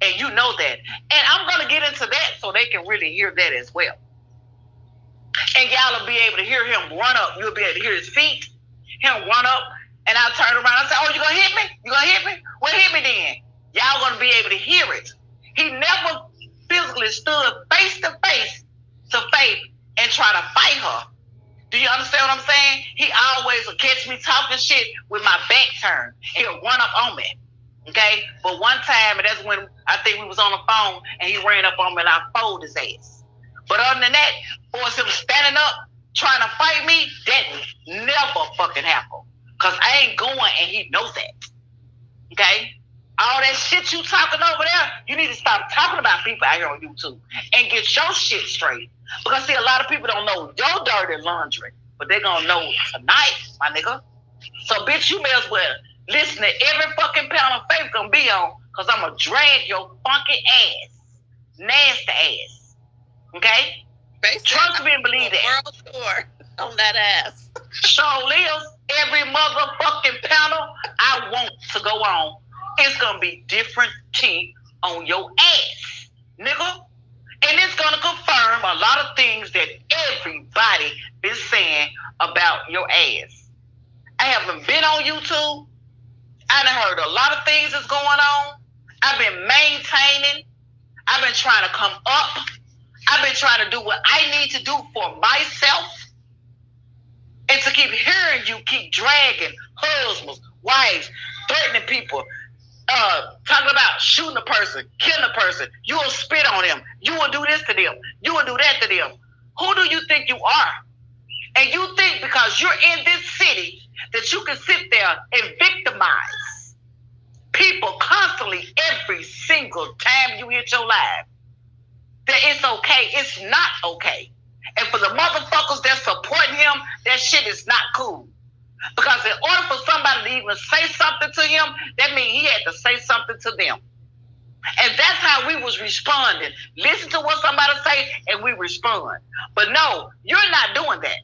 And you know that. And I'm going to get into that so they can really hear that as well. And y'all will be able to hear him run up. You'll be able to hear his feet, him run up. And I'll turn around and say, oh, you going to hit me? You going to hit me? Well, hit me then. Y'all going to be able to hear it. He never physically stood face to face to Faif and try to fight her. Do you understand what I'm saying? He always will catch me talking shit with my back turned. He'll run up on me. Okay? But one time, and that's when I think we was on the phone, and he ran up on me and I folded his ass. But other than that, for him standing up, trying to fight me, that never fucking happened. Because I ain't going, and he knows that. Okay? All that shit you talking over there, you need to stop talking about people out here on YouTube and get your shit straight. Because, see, a lot of people don't know your dirty laundry, but they're going to know tonight, my nigga. So, bitch, you may as well listen to every fucking pound of Faif going to be on, because I'm going to drag your funky ass. Nasty ass. Okay? Trust me and believe that. World tour on that ass. Sure lives. Every motherfucking panel I want to go on, it's going to be different key on your ass, nigga. And it's going to confirm a lot of things that everybody been saying about your ass. I haven't been on YouTube. I done heard a lot of things that's going on. I've been maintaining. I've been trying to come up. I've been trying to do what I need to do for myself. And to keep hearing you keep dragging husbands, wives, threatening people, talking about shooting a person, killing a person. You will spit on them. You will do this to them. You will do that to them. Who do you think you are? And you think because you're in this city that you can sit there and victimize people constantly every single time you hit your live. That it's okay. It's not okay. And for the motherfuckers that support him, that shit is not cool. Because in order for somebody to even say something to him, that means he had to say something to them. And that's how we was responding. Listen to what somebody say and we respond. But no, you're not doing that.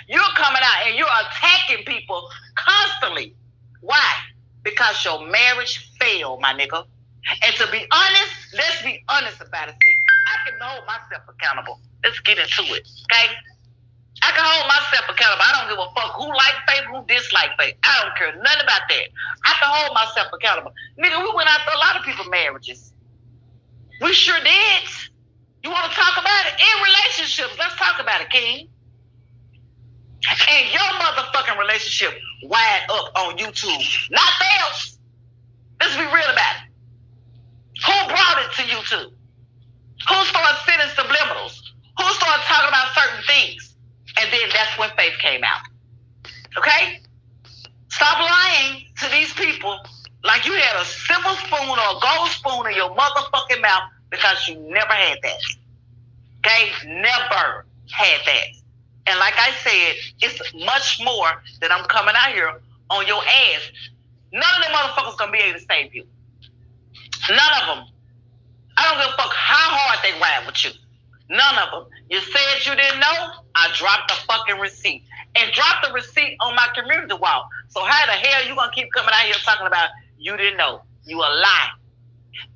You're coming out and you're attacking people constantly. Why? Because your marriage failed, my nigga. And to be honest, let's be honest about it. See, I can hold myself accountable. Let's get into it, okay? I can hold myself accountable. I don't give a fuck who like Faif, who dislike Faif. I don't care nothing about that. I can hold myself accountable. Nigga, we went after a lot of people's marriages. We sure did. You want to talk about it? In relationships, let's talk about it, King. And your motherfucking relationship wide up on YouTube. Not theirs. Let's be real about it. Who brought it to YouTube? Who started sending subliminals? Who started talking about certain things? And then that's when Faif came out. Okay? Stop lying to these people like you had a silver spoon or a gold spoon in your motherfucking mouth because you never had that. Okay? Never had that. And like I said, it's much more that I'm coming out here on your ass. None of them motherfuckers gonna be able to save you. None of them. I don't give a fuck how hard they ride with you. None of them. You said you didn't know, I dropped the fucking receipt. And dropped the receipt on my community wall. So how the hell you gonna keep coming out here talking about you didn't know? You a lie.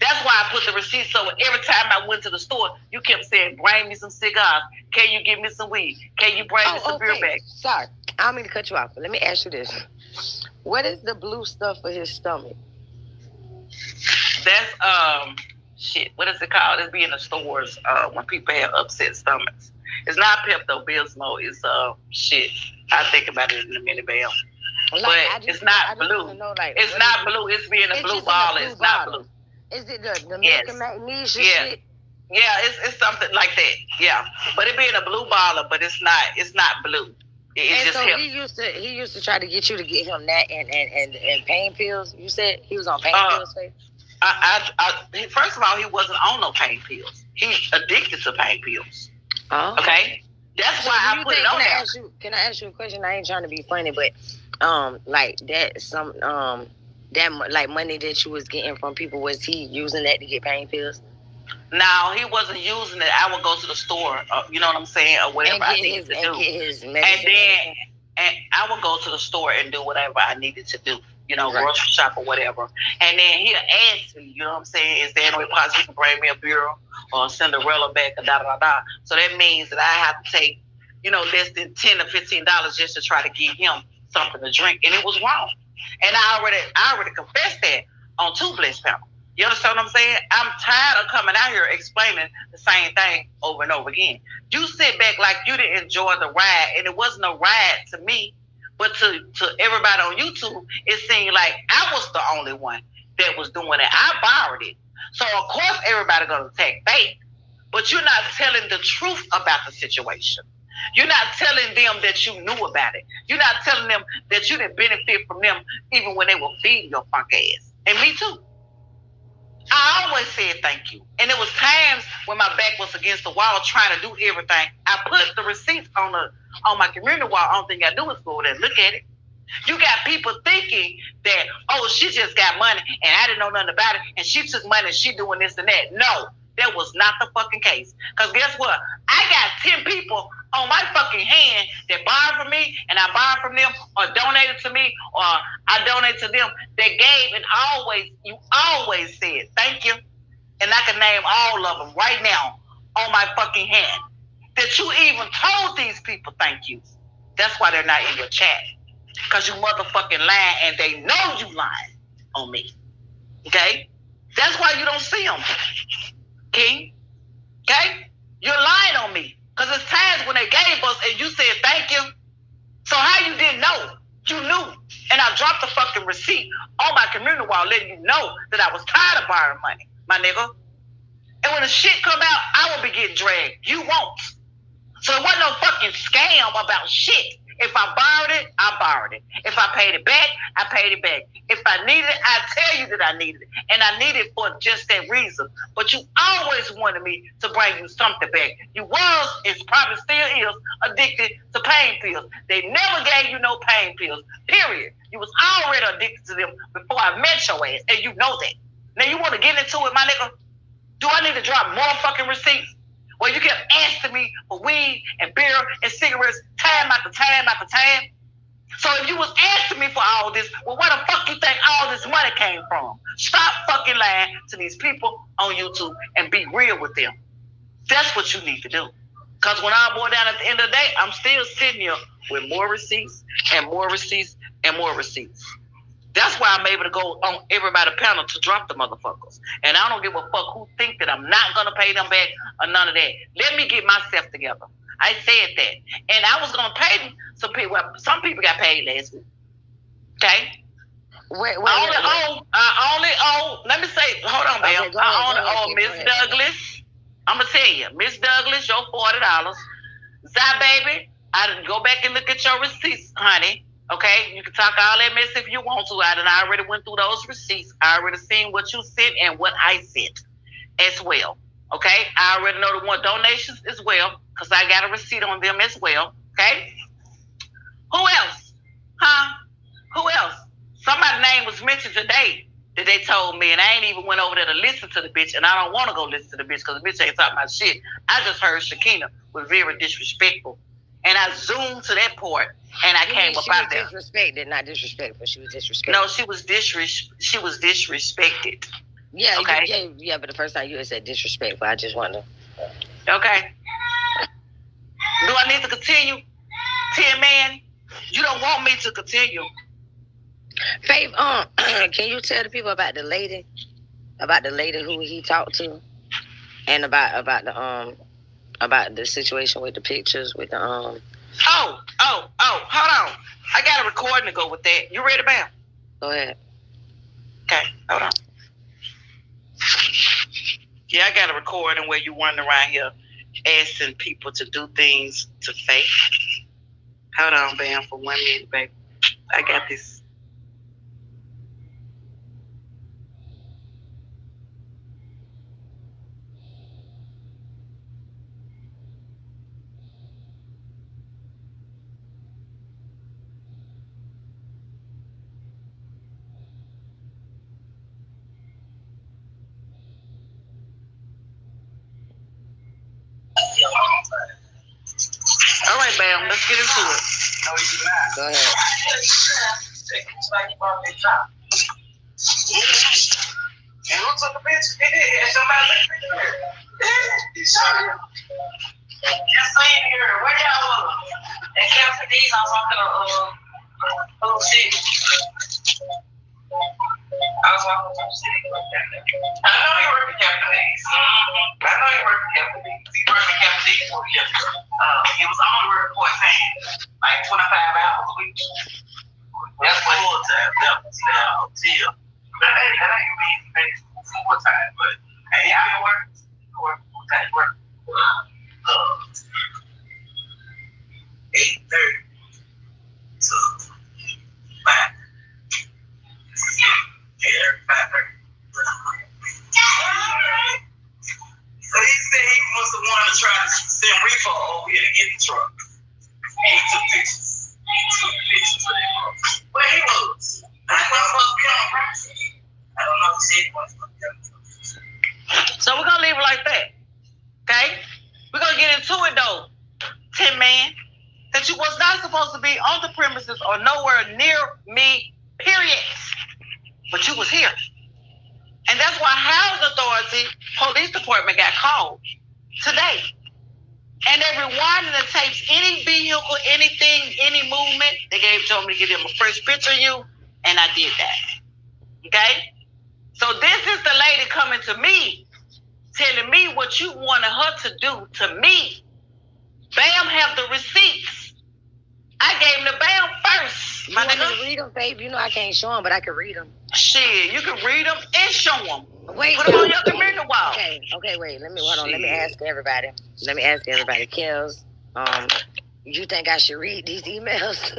That's why I put the receipt so every time I went to the store, you kept saying, bring me some cigars. Can you give me some weed? Can you bring me some beer back? Sorry, I don't mean to cut you off, but let me ask you this. What is the blue stuff for his stomach? That's, shit, what is it called? It's be in the stores when people have upset stomachs. It's not Pepto-Bismol. It's, shit. I'll think about it in a minute, Bam. But it's not blue. It's not blue. It's being a blue bottle. It's not blue. Is it the milk and magnesia shit? Yeah, it's something like that. Yeah, but it being a blue bottle, but it's not blue. It just so helps. he used to try to get you to get him that and pain pills. You said he was on pain pills, Faif? First of all, he wasn't on no pain pills. He's addicted to pain pills. Oh. Okay, that's why I put it on there. Can I ask you a question? I ain't trying to be funny, but like that that like money that you was getting from people, was he using that to get pain pills? No, he wasn't using it. I would go to the store, you know what I'm saying, or whatever I needed to do. Get his medicine. And I would go to the store and do whatever I needed to do, you know, grocery shop or whatever. And then he'll ask me, you know what I'm saying, is there any way possible you can bring me a beer or a Cinderella back or da-da-da-da. So that means that I have to take, you know, less than $10 or $15 just to try to give him something to drink. And it was wrong. And I already confessed that on 2 Bliss panel. You understand what I'm saying? I'm tired of coming out here explaining the same thing over and over again. You sit back like you didn't enjoy the ride, and it wasn't a ride to me, but to everybody on YouTube, it seemed like I was the only one that was doing it. I borrowed it. So, of course, everybody going to attack Faif, but you're not telling the truth about the situation. You're not telling them that you knew about it. You're not telling them that you didn't benefit from them even when they were feeding your funk ass. And me too. I always said thank you. And there was times when my back was against the wall trying to do everything. I put the receipts on my community wall. All thing I do is go there and look at it. You got people thinking that, oh, she just got money and I didn't know nothing about it and she took money and she doing this and that. No, that was not the fucking case. Because guess what? I got 10 people on my fucking hand that borrowed from me and I borrowed from them or donated to me or I donated to them that gave, and you always said thank you. And I can name all of them right now on my fucking hand. That you even told these people thank you. That's why they're not in your chat. Because you motherfucking lying and they know you lying on me. Okay? That's why you don't see them. King? Okay? You're lying on me. Because there's times when they gave us and you said thank you. So how you didn't know? You knew. And I dropped the fucking receipt on my community wall letting you know that I was tired of borrowing money, my nigga. And when the shit come out, I will be getting dragged. You won't. So it wasn't no fucking scam about shit. If I borrowed it, I borrowed it. If I paid it back, I paid it back. If I needed it, I tell you that I needed it. And I needed it for just that reason. But you always wanted me to bring you something back. You was, and probably still is, addicted to pain pills. They never gave you no pain pills, period. You was already addicted to them before I met your ass, and you know that. Now you want to get into it, my nigga? Do I need to drop more fucking receipts? Well, you kept asking me for weed and beer and cigarettes time after time after time. So if you was asking me for all this, well, where the fuck you think all this money came from? Stop fucking lying to these people on YouTube and be real with them. That's what you need to do. Because when I boil down at the end of the day, I'm still sitting here with more receipts and more receipts and more receipts. That's why I'm able to go on everybody's panel to drop the motherfuckers. And I don't give a fuck who think that I'm not going to pay them back or none of that. Let me get myself together. I said that. And I was going to pay them. Some people got paid last week. Okay? I only owe, let me say, hold on, Bam. Okay, I only owe Miss Douglas. I'm going to tell you, Miss Douglas, your $40. Zai, baby, I didn't go back and look at your receipts, honey. Okay, you can talk all that mess if you want to. I already went through those receipts. I already seen what you sent and what I sent as well. Okay, I already know the one donations as well because I got a receipt on them as well. Okay, who else? Who else? Somebody's name was mentioned today that they told me, and I ain't even went over there to listen to the bitch, and I don't want to go listen to the bitch because the bitch ain't talking about shit. I just heard Shakina was very disrespectful, and I zoomed to that part. And I came up out there. She was disrespected, not disrespectful. She was disrespected. No, she was disrespected. Yeah, okay. Yeah, but the first time you had said disrespectful, I just wanted to. Okay. Do I need to continue? 10 man, you don't want me to continue. Faif, can you tell the people about the lady who he talked to, and about the situation with the pictures with the Oh, hold on. I got a recording to go with that. You ready, Bam? Go ahead. Okay, hold on. Yeah, I got a recording where you running around here asking people to do things to Faif. Hold on, Bam, for 1 minute, baby. I got this. All right, Bam, let's get into it. No, he's not. Go ahead. And who took the picture? Somebody took the picture. Just seen here. Where y'all was? At Captain D's, I was walking on city. I was walking on city. I know you work at Captain D's. I know you work at Captain D's. You work at Captain D's for years. He was only working for his hand, like 25 hours a week. That's full time. That ain't me. Full time, but hey, I been working. Full time work. 8:30 to 5. Yeah, 5:30. So he said he must have wanted to try to send reefer over here to get the truck. He took pictures. Of that. Where he was. I don't know if he was supposed to be on. So we're going to leave it like that. Okay? We're going to get into it, though. 10 man. That you was not supposed to be on the premises or nowhere near me, period. But you was here. And that's why Housing Authority Police Department got called today. And they rewinded the tapes, any vehicle, anything, any movement. They told me to give them a fresh picture of you, and I did that. Okay? So this is the lady coming to me, telling me what you wanted her to do to me. Bam have the receipts. I gave them to Bam first. You want me to read them, babe? You know I can't show them, but I can read them. Shit, you can read them and show them. Wait, put them on your computer wall. Okay, wait. Let me ask everybody. Kels, you think I should read these emails?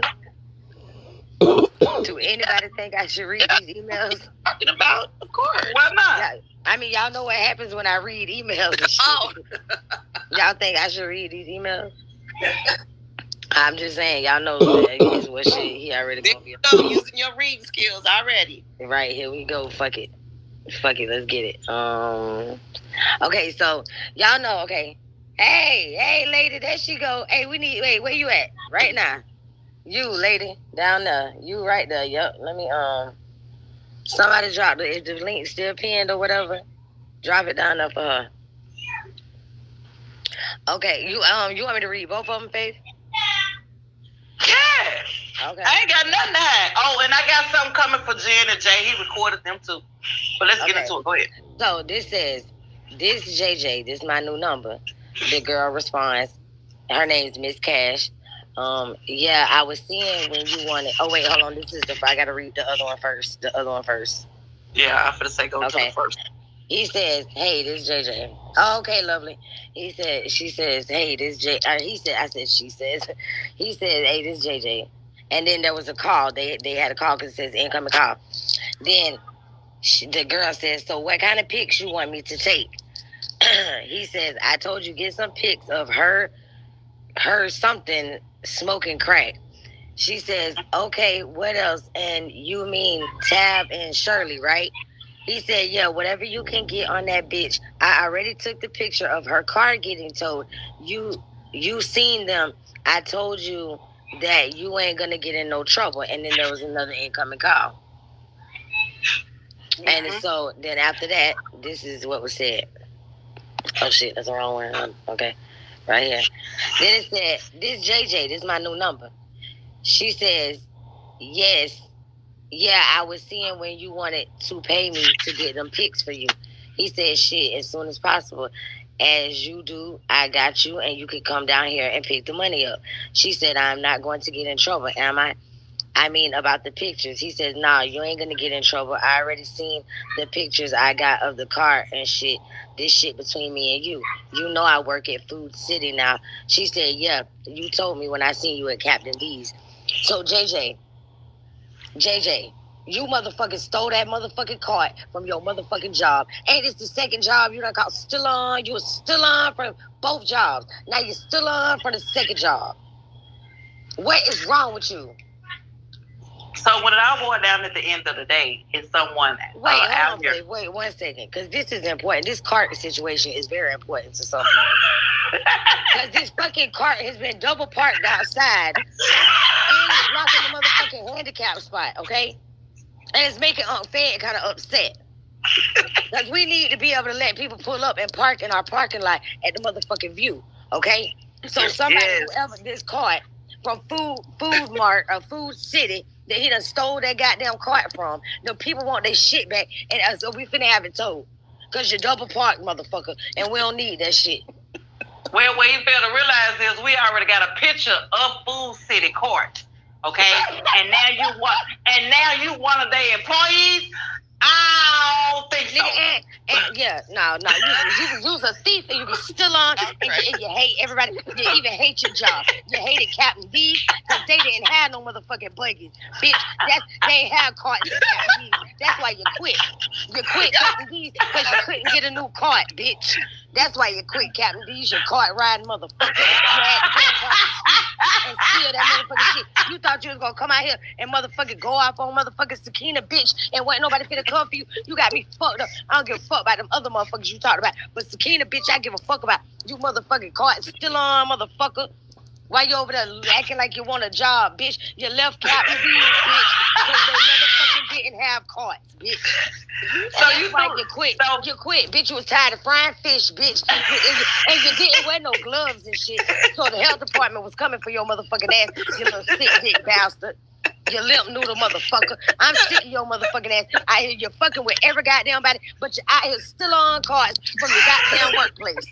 Do anybody think I should read these emails? Talking about, of course. Why not? Yeah, I mean, y'all know what happens when I read emails and shit. Oh. Y'all think I should read these emails? I'm just saying, y'all know that what shit he already gonna be. Using your reading skills already. Right, here we go. Fuck it. Fuck it, let's get it. Okay, so y'all know. Okay, hey, lady, there she go. Hey, wait, where you at right now? You, lady, down there. You right there. Yep. Let me somebody drop if the link still pinned or whatever. Drop it down there for her. Okay, you want me to read both of them, Faif? Yeah. Okay. I ain't got nothing to hide. Oh, and I got something coming for Jen and Jay. He recorded them too. But let's get into it. Go ahead. So this says, this JJ, this is my new number. The girl responds, her name's Miss Cash. Yeah, I was seeing when you wanted. Oh wait, hold on. This is I gotta read the other one first. Yeah, I'm gonna say go to the first. He says, "Hey, this is JJ." Oh, okay, lovely. She says, "Hey, this J." She says, he said, "Hey, this is JJ." And then there was a call. They had a call because it says incoming call. Then the girl says, "So what kind of pics you want me to take?" He says, "I told you get some pics of her something smoking crack." She says, "Okay, what else?" And you mean Tab and Shirley, right? He said, "Yeah, whatever you can get on that bitch. I already took the picture of her car getting towed. You seen them. I told you that you ain't gonna get in no trouble." And then there was another incoming call. Mm-hmm. And so then after that, this is what was said. Oh shit, that's the wrong one. Okay, right here. Then it said, "This JJ, this is my new number." She says, "Yes. Yeah, I was seeing when you wanted to pay me to get them pics for you." He said, "Shit, as soon as possible. As you do, I got you, and you could come down here and pick the money up." She said, "I'm not going to get in trouble, am I?" I mean, about the pictures. He said, "Nah, you ain't going to get in trouble. I already seen the pictures I got of the car and shit. This shit between me and you. You know I work at Food City now." She said, "Yeah, you told me when I seen you at Captain D's." So, JJ, you motherfucking stole that motherfucking cart from your motherfucking job. Ain't this the second job you done got still on? You were still on for both jobs. Now you're still on for the second job. What is wrong with you? So when it all boiled down at the end of the day, is someone out here? Wait 1 second, because this is important. This cart situation is very important to some people. Because this fucking cart has been double parked outside and it's blocking the motherfucking handicap spot, okay? And it's making Fed kind of upset. Because we need to be able to let people pull up and park in our parking lot at the motherfucking View, okay? So somebody, whoever this cart from Food Mart or Food City that he done stole that goddamn cart from, the people want their shit back, and so we finna have it towed. Because you're double parked, motherfucker, and we don't need that shit. Well, what you fail to realize is we already got a picture of Food City Court, okay? And now you one of their employees. I don't think so. You was a thief and you be still on, and you hate everybody. You even hate your job. You hated Captain D's because they didn't have no motherfucking buggies, bitch. They ain't have carts at Captain D's. That's why you quit. You quit Captain D's because you couldn't get a new cart, bitch. That's why you quit Captain D's, your cart riding motherfucker. You had to go across the street and steal that motherfucking shit. You thought you was gonna come out here and motherfucking go off on motherfucking Sakina, bitch, and wasn't nobody finna come for you. You got me fucked up. I don't give a fuck about them other motherfuckers you talked about. But Sakina, bitch, I give a fuck about. You motherfucking cart still on, motherfucker. Why you over there acting like you want a job, bitch? You left Captain D's, bitch, because they motherfucking didn't have carts, bitch. So you quit. You quit, bitch. You was tired of frying fish, bitch, and you didn't wear no gloves and shit. So the health department was coming for your motherfucking ass, you little sick dick bastard. You limp noodle motherfucker. I'm sick of your motherfucking ass. I hear you fucking with every goddamn body, but you're out here still on cards from your goddamn workplace.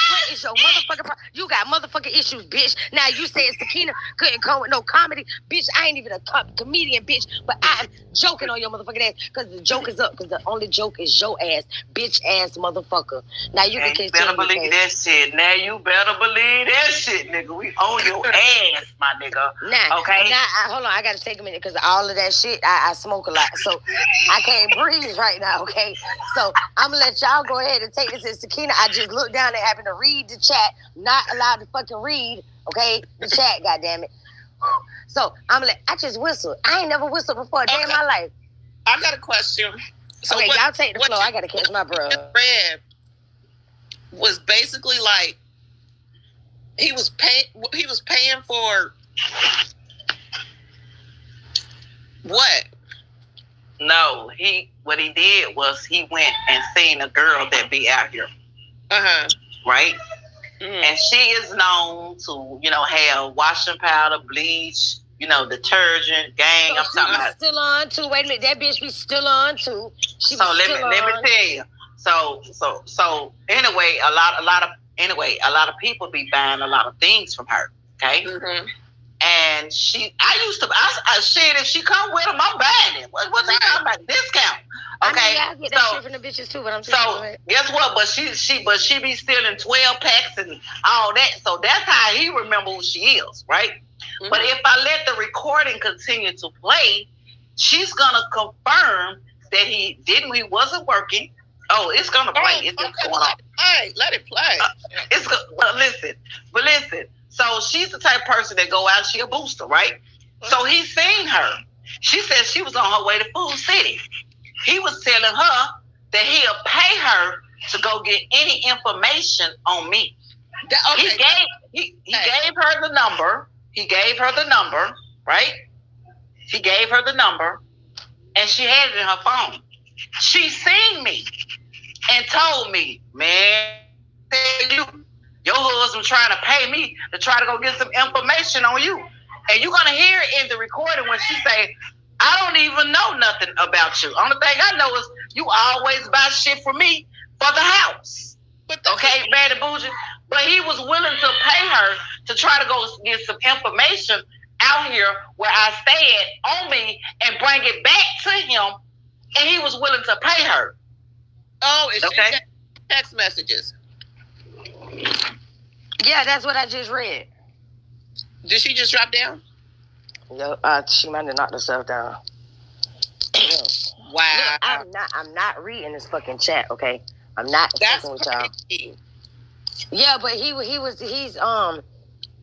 What is your motherfucking problem? You got motherfucking issues, bitch. Now you said Sakina couldn't come with no comedy. Bitch, I ain't even a comedian, bitch. But I'm joking on your motherfucking ass because the joke is up. Because the only joke is your ass, bitch ass motherfucker. Now you can continue. Better believe that shit. Now you better believe that shit, nigga. We on your ass, my nigga. Okay? Hold on. I got to take a minute because all of that shit, I smoke a lot. So I can't breathe right now, okay? So I'm going to let y'all go ahead and take this as Sakina. I just looked down and happened to read the chat. Not allowed to fucking read, okay? The chat, goddammit. So I just whistled. I ain't never whistled before a day in my life. I got a question. So okay, y'all take the floor. I gotta catch my breath. Read was basically like he was paying for what? No, what he did was he went and seen a girl that be out here. Right? Mm-hmm. And she is known to, have washing powder, bleach, detergent, gang. So I'm talking about still on too. Wait a minute, that bitch be still on too. Let me tell you. So anyway, a lot of people be buying a lot of things from her. Okay. Mm-hmm. And if she come with them, I'm buying it. What's he talking about? Discount. Okay. I get that shit from the bitches too, but I'm saying. Guess what? But she be stealing 12 packs and all that. So that's how he remember who she is, right? Mm-hmm. But if I let the recording continue to play, she's gonna confirm that he wasn't working. Oh, it's gonna play. It's just going on. Let it play. But listen. So she's the type of person that go out. She a booster, right? Mm-hmm. So he seen her. She said she was on her way to Food City. He was telling her that he'll pay her to go get any information on me. Okay. He gave her the number. He gave her the number, right? He gave her the number, and she had it in her phone. She seen me and told me, man, your husband trying to pay me to try to go get some information on you. And you're going to hear it in the recording when she say, I don't even know nothing about you. Only thing I know is you always buy shit for me for the house. Okay, bad and bougie. But he was willing to pay her to try to go get some information out here where I stayed on me and bring it back to him. And he was willing to pay her. Oh, it's okay. Text messages. Yeah, that's what I just read. Did she just drop down? No, she might have knocked herself down. Wow. Look, I'm not reading this fucking chat, okay? I'm not fucking with y'all. Yeah, but he's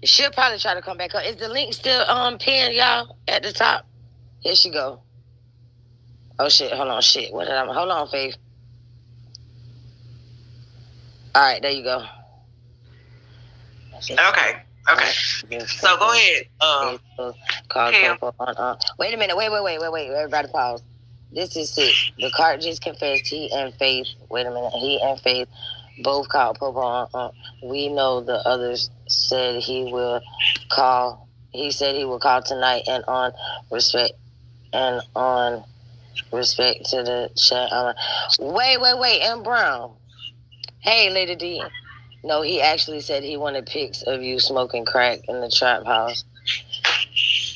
she'll probably try to come back up. Is the link still pinned, y'all, at the top? Here she go. Oh shit, hold on, hold on, Faif. Alright, there you go. Okay. So go ahead. Wait a minute. Wait. Everybody pause. This is it. The cartridges confessed he and Faif. Wait a minute. He and Faif both called Purp. We know the others said he will call. He said he will call tonight and on respect to the chat. Wait. And Brown. Hey, Lady D. No, he actually said he wanted pics of you smoking crack in the trap house.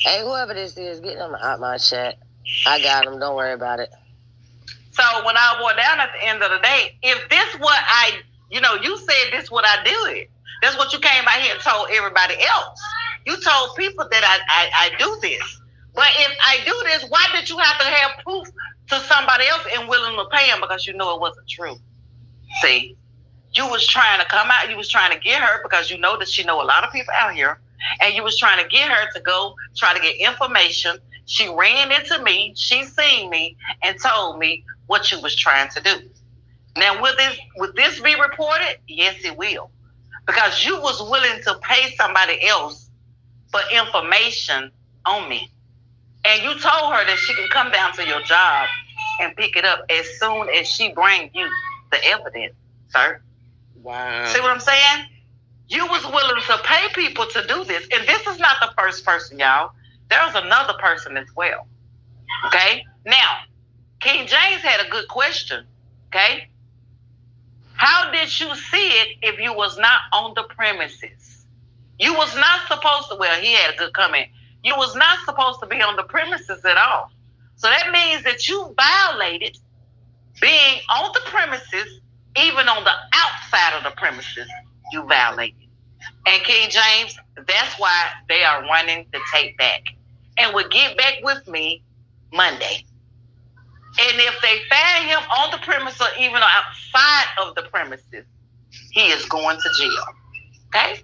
Hey, whoever this is, get them out my chat. I got them. Don't worry about it. So when I wore down at the end of the day, if this what you said this what I did. That's what you came out here and told everybody else. You told people that I do this. But if I do this, why did you have to have proof to somebody else and willing to pay them? Because you know it wasn't true. See? You was trying to come out. You was trying to get her because you know that she know a lot of people out here. And you was trying to get her to go try to get information. She ran into me. She seen me and told me what you was trying to do. Now, will this be reported? Yes, it will. Because you was willing to pay somebody else for information on me. And you told her that she can come down to your job and pick it up as soon as she brings you the evidence, sir. Wow. See what I'm saying? You was willing to pay people to do this. And this is not the first person, y'all. There's another person as well. Okay? Now, King James had a good question. Okay? How did you see it if you was not on the premises? You was not supposed to, well, he had a good comment. You was not supposed to be on the premises at all. So that means that you violated being on the premises. Even on the outside of the premises, you violated. And King James, that's why they are running the tape back. And will get back with me Monday. And if they find him on the premise or even outside of the premises, he is going to jail. Okay?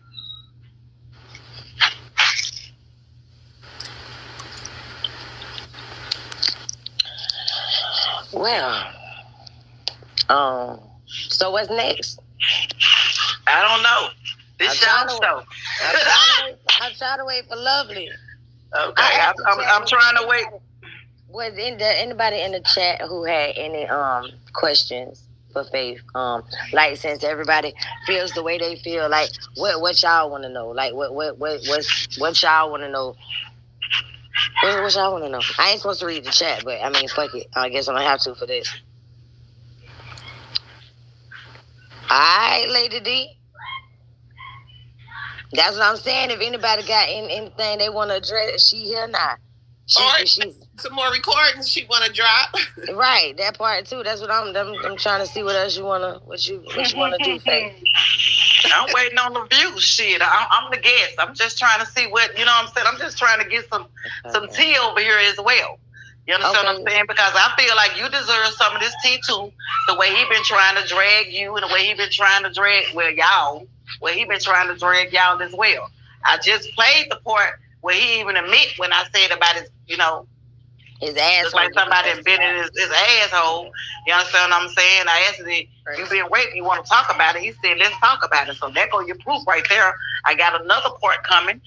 Well, So what's next? I don't know. This y'all show. I'm trying to wait for Lovely. Okay, I'm trying to wait. Was anybody in the chat who had any questions for Faif? Like, since everybody feels the way they feel, like what y'all want to know? Like what y'all want to know? What y'all want to know? I ain't supposed to read the chat, but I mean, fuck it. I guess I'm gonna have to for this. All right, Lady D. That's what I'm saying. If anybody got anything they want to address, she here now. She's some more recordings she want to drop. Right, that part too. That's what I'm trying to see what else you wanna what you wanna do, Faith. I'm waiting on the views. Shit, I'm the guest. I'm just trying to see what you know. What I'm saying I'm just trying to get some tea over here as well. You understand what I'm saying? Because I feel like you deserve some of this tea too. The way he been trying to drag you, and the way he been trying to drag y'all. Where he been trying to drag y'all as well. I just played the part where he even admit when I said about his, his asshole. Just like somebody been in his asshole. You understand what I'm saying? I asked him, you been raped, you want to talk about it? He said, let's talk about it. So there go your proof right there. I got another part coming.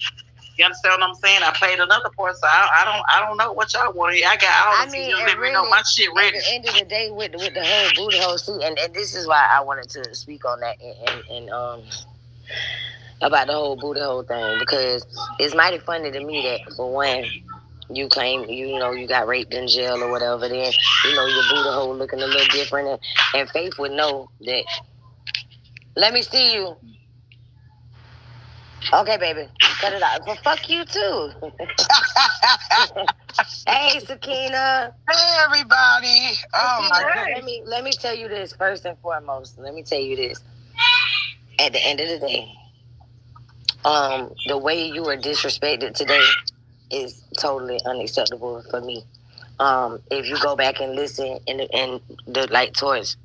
You understand what I'm saying? I played another part, so I don't know what y'all want to hear. I got all the tea. Let me know my shit ready. At the end of the day, with the whole booty hole suit, and this is why I wanted to speak on that and about the whole booty hole thing, because it's mighty funny to me that for one, you claim you got raped in jail or whatever, then your booty hole looking a little different, and Faith would know that. Let me see you. Okay, baby, cut it out. But fuck you too. Hey, Sakina. Hey, everybody. Oh my God. Let me tell you this first and foremost. Let me tell you this. At the end of the day, the way you were disrespected today is totally unacceptable for me. If you go back and listen towards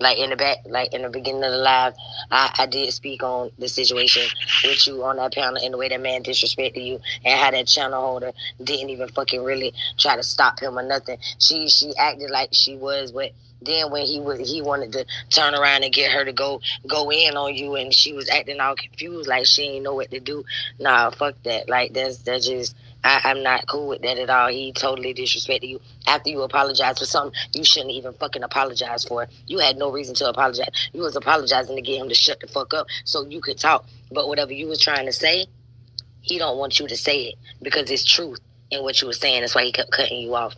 like in the back, like in the beginning of the live, I did speak on the situation with you on that panel and the way that man disrespected you and how that channel holder didn't even fucking really try to stop him or nothing. She acted like she was, but then when he wanted to turn around and get her to go in on you, and she was acting all confused like she ain't know what to do. Nah, fuck that. Like that's just. I'm not cool with that at all. He totally disrespected you. After you apologized for something you shouldn't even fucking apologize for. You had no reason to apologize. You was apologizing to get him to shut the fuck up so you could talk. But whatever you was trying to say, he don't want you to say it because it's truth in what you were saying. That's why he kept cutting you off.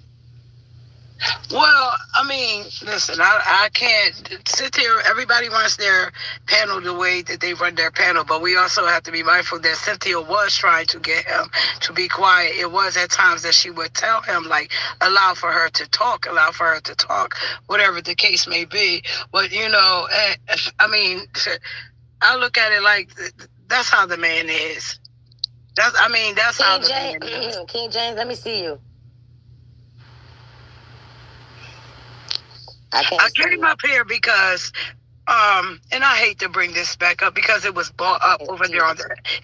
Well, I mean, listen, I can't sit here. Everybody runs their panel the way that they run their panel, but we also have to be mindful that Cynthia was trying to get him to be quiet. It was at times that she would tell him, like, allow for her to talk, whatever the case may be. But, I mean, I look at it like that's how the man is. That's how the man is. King James, let me see you. I came up here because, and I hate to bring this back up because it was brought up over there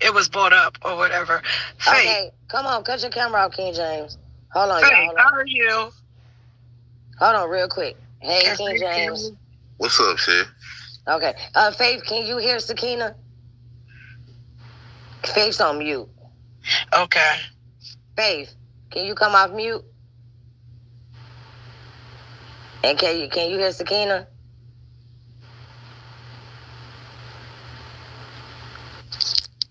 it was brought up or whatever. Okay, come on, cut your camera off, King James. Hold on, Faith, y'all. How are you? Hold on, real quick. Hey, King James. What's up, shit? Okay, Faith, can you hear Sakina? Faith's on mute. Okay. Faith, can you come off mute? And can you hear Sakina?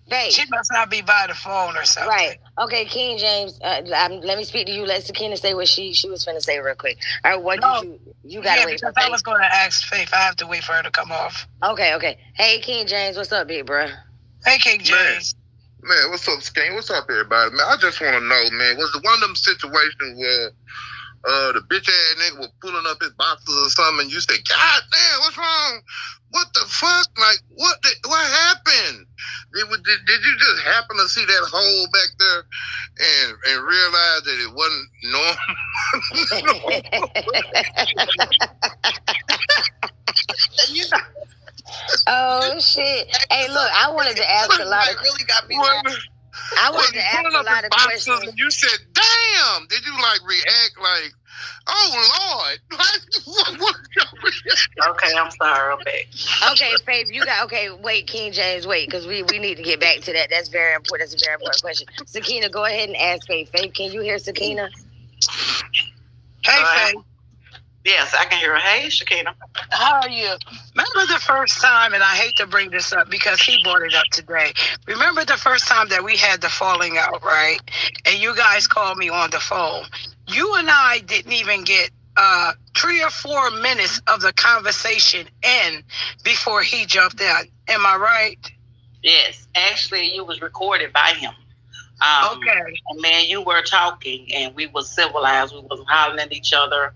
Faith. She must not be by the phone or something. Right. Okay, King James, let me speak to you. Let Sakina say what she was finna say real quick. All right, what did you gotta wait for Faith. I was going to ask Faith. I have to wait for her to come off. Okay. Hey, King James, what's up, big bro? Hey, King James. Man, what's up, Skane? What's up, everybody? Man, I just want to know, man, was it one of them situations where the bitch ass nigga was pulling up his boxes or something, and you say, God damn, what's wrong? What the fuck? Like, what happened? Did you just happen to see that hole back there and realize that it wasn't normal? Oh, shit. Hey, look, I wanted to ask a lot of... really got me I wanted to ask a lot of questions. And you said, damn! Did you, like, react like, Oh Lord! Okay, I'm sorry. Okay, Faif, you got wait, King James, wait, because we need to get back to that. That's very important. That's a very important question. Sakina, go ahead and ask Faif. Faif, can you hear Sakina? Hey, Faif. Yes, I can hear her. Hey, Shakina. How are you? Remember the first time, and I hate to bring this up because he brought it up today. Remember the first time that we had the falling out, right? And you guys called me on the phone. You and I didn't even get 3 or 4 minutes of the conversation in before he jumped in. Am I right? Yes. Actually, you was recorded by him. Okay. And man, you were talking, and we was civilized. We wasn't hollering at each other.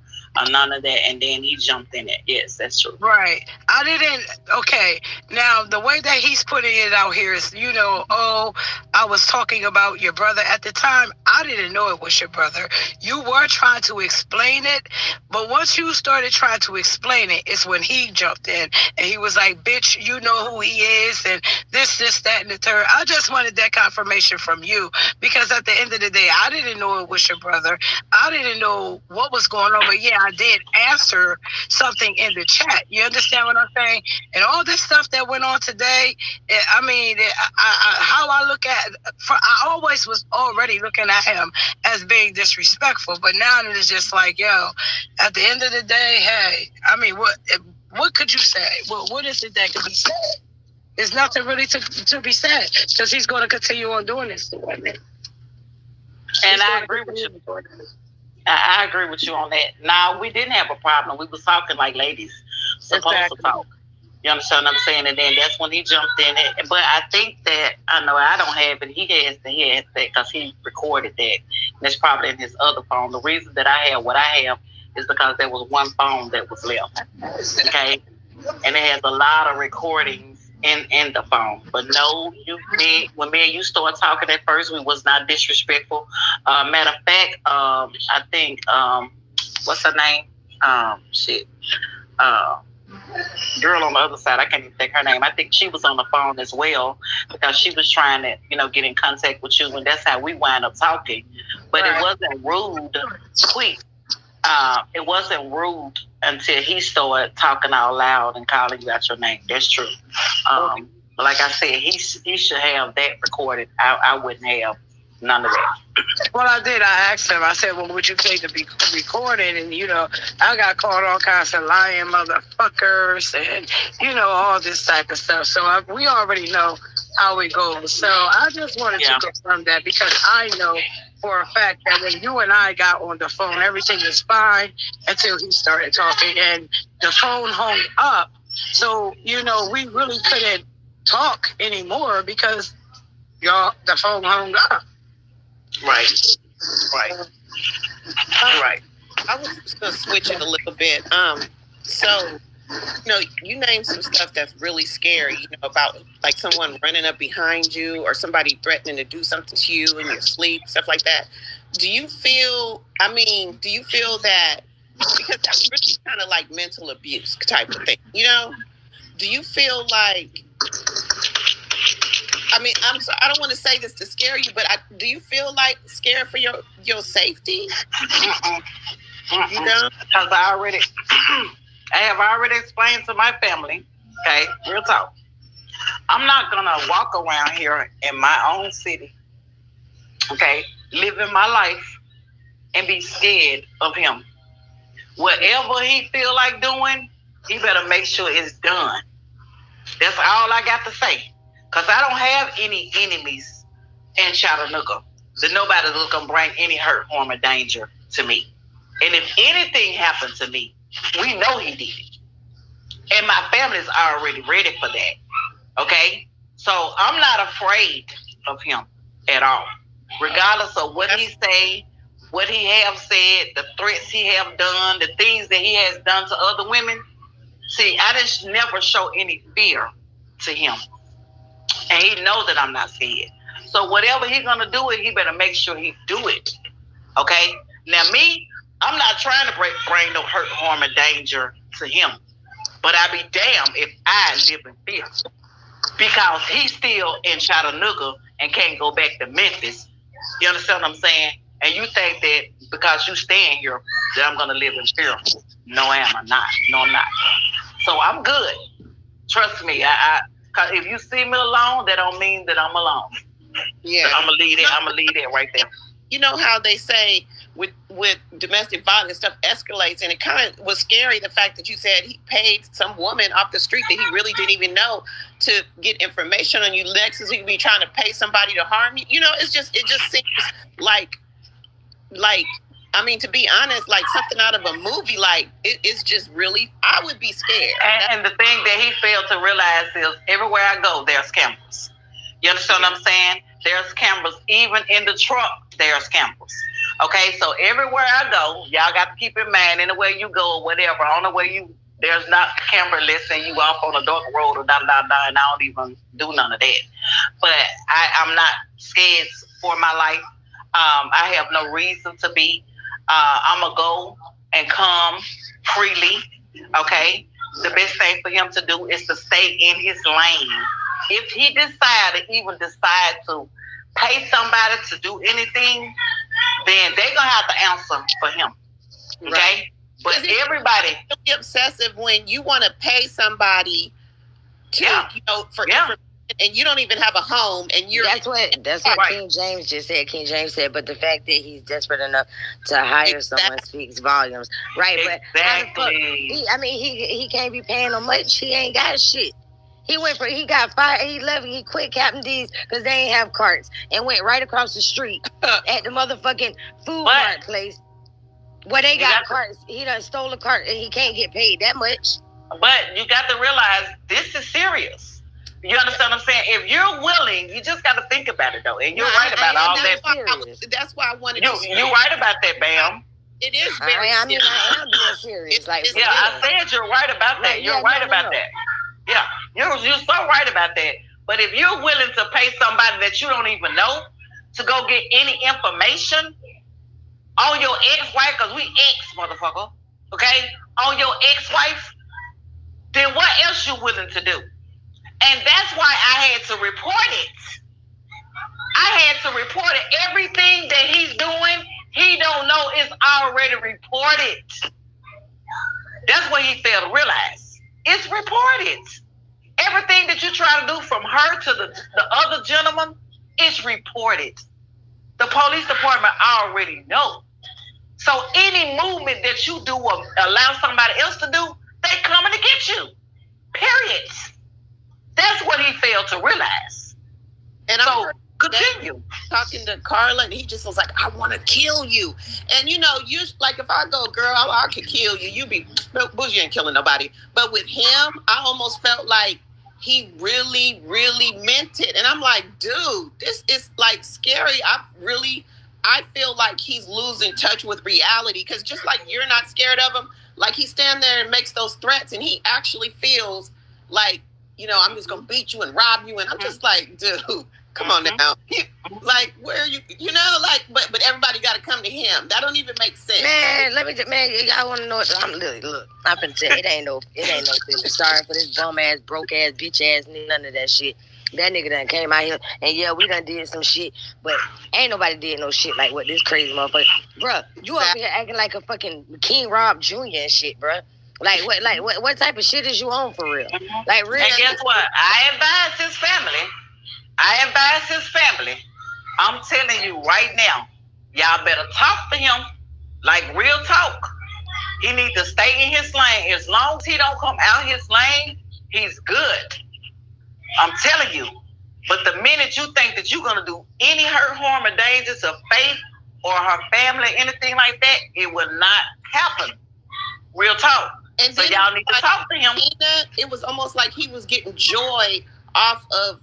None of that, and then he jumped in it. Yes, that's true. Right. I didn't. Okay. Now, the way that he's putting it out here is, I was talking about your brother at the time. I didn't know it was your brother. You were trying to explain it, but once you started trying to explain it, it's when he jumped in, and he was like, bitch, you know who he is, and this, that, and the third. I just wanted that confirmation from you, because at the end of the day, I didn't know it was your brother. I didn't know what was going on, but yeah, I did answer something in the chat. You understand what I'm saying? And all this stuff that went on today, how I look at, I always was already looking at him as being disrespectful, but now it's just like, yo, at the end of the day, hey, I mean, what could you say? What is it that could be said? There's nothing really to be said, because he's going to continue on doing this to women. And I agree with you. I agree with you on that. Now, we didn't have a problem. We was talking like ladies supposed to talk. You understand what I'm saying? And then that's when he jumped in it. But I think that, I know I don't have it. He has that because he recorded that. And it's probably in his other phone. The reason that I have what I have is because there was one phone that was left. Okay? And it has a lot of recordings in the phone. But no, when me and you started talking at first, we was not disrespectful. Matter of fact, I think what's her name? Girl on the other side, I can't even think her name. I think she was on the phone as well, because she was trying to, get in contact with you, and that's how we wound up talking. But It wasn't rude, quick. It wasn't rude until he started talking out loud and calling you out your name. That's true. But like I said, he should have that recorded. I wouldn't have none of that. Well, I did. I asked him. I said, well, would you pay to be recorded? And, I got called all kinds of lying motherfuckers and, all this type of stuff. So we already know how it goes. So I just wanted to confirm that, because I know for a fact that when you and I got on the phone, everything was fine until he started talking and the phone hung up. So, we really couldn't talk anymore because the phone hung up. Right. I was just going to switch it a little bit. So, you named some stuff that's really scary, about like someone running up behind you or somebody threatening to do something to you in your sleep, stuff like that. Do you feel that, because that's really kind of like mental abuse type of thing, do you feel like, I don't want to say this to scare you, but do you feel like scared for your safety? Because I have already explained to my family, okay, real talk. I'm not going to walk around here in my own city, okay, living my life and be scared of him. Whatever he feel like doing, he better make sure it's done. That's all I got to say. Because I don't have any enemies in Chattanooga. That nobody's going to bring any hurt, harm, or danger to me. And if anything happened to me, we know he did it. And my family's already ready for that. Okay? So I'm not afraid of him at all. Regardless of what he say, what he have said, the threats he have done, the things that he has done to other women. See, I just never show any fear to him. And he knows that I'm not scared. So whatever he's going to do, he better make sure he do it. Okay? Now me, I'm not trying to bring no hurt, harm, or danger to him. But I be damned if I live in fear. Because he's still in Chattanooga and can't go back to Memphis. You understand what I'm saying? And you think that because you staying here that I'm gonna live in fear. No, am I not? No, I'm not. So I'm good. Trust me. Cause if you see me alone, that don't mean that I'm alone. Yeah, so I'm gonna leave it right there. You know how they say with domestic violence, stuff escalates, and it kind of was scary, the fact that you said he paid some woman off the street that he really didn't even know to get information on you. Next, he could be trying to pay somebody to harm you. You know, it just seems like, I mean, to be honest, like something out of a movie. Like it's just really, I would be scared. And the thing that he failed to realize is everywhere I go, there's cameras. You understand what I'm saying? There's cameras. Even in the truck, there's cameras. Okay, so everywhere I go, y'all got to keep in mind, anywhere you go or whatever, on the way there's not camera listening you off on a dark road or and I don't even do none of that. But I'm not scared for my life. I have no reason to be. I'm going to go and come freely, okay? The best thing for him to do is to stay in his lane. If he decide to pay somebody to do anything, then they're going to have to answer for him, okay? Right. But everybody... It's really obsessive when you want to pay somebody to, for information, and you don't even have a home, and you're... That's what right. King James just said. King James said, but the fact that he's desperate enough to hire someone speaks volumes. Right, exactly. But he can't be paying them much. He ain't got shit. He got fired, he left, he quit Captain D's because they ain't have carts and went right across the street at the motherfucking food mart place where they got carts. He done stole a cart and he can't get paid that much. But you got to realize this is serious. You understand what I'm saying? If you're willing, you just got to think about it though. And you're right about all that. That's why I wanted to... You're right about that, Bam. It is very serious. I am being serious. I said you're right about that. You're right about that. Yeah, you're so right about that. But if you're willing to pay somebody that you don't even know to go get any information on your ex-wife, because we ex, motherfucker, okay, on your ex-wife, then what else you willing to do? And that's why I had to report it. I had to report it. Everything that he's doing, he don't know is already reported. That's what he failed to realize. It's reported. Everything that you try to do from her to the other gentleman is reported. The police department already know. So any movement that you do or allow somebody else to do, they coming to get you. Period. That's what he failed to realize. And so continue talking to Carla, and he just was like, I want to kill you. And you like if I go, girl, I could kill you. You be bougie, ain't killing nobody. But with him, I almost felt like he really, really meant it. And I'm like, dude, this is like scary. I feel like he's losing touch with reality, because just like you're not scared of him, like he stand there and makes those threats, and he actually feels like, I'm just gonna beat you and rob you. And I'm just like, dude, come on now. Like, where are you, but everybody got to come to him. That don't even make sense. Man, I want to know what, look, I'm finna tell you, it ain't no feeling sorry for this bum ass, broke ass, bitch ass, none of that shit. That nigga done came out here, and we done did some shit, but ain't nobody did no shit like what this crazy motherfucker. Bruh, you over here acting like a fucking King Rob Jr. and shit, bruh. What type of shit is you on for real? Like, really? And guess what? I advise his family. I'm telling you right now, y'all better talk to him like real talk. He needs to stay in his lane. As long as he don't come out his lane, he's good. I'm telling you. But the minute you think that you're going to do any hurt, harm, or danger to Faif or her family, anything like that, it will not happen. Real talk. And so y'all need to talk to him. It was almost like he was getting joy off of,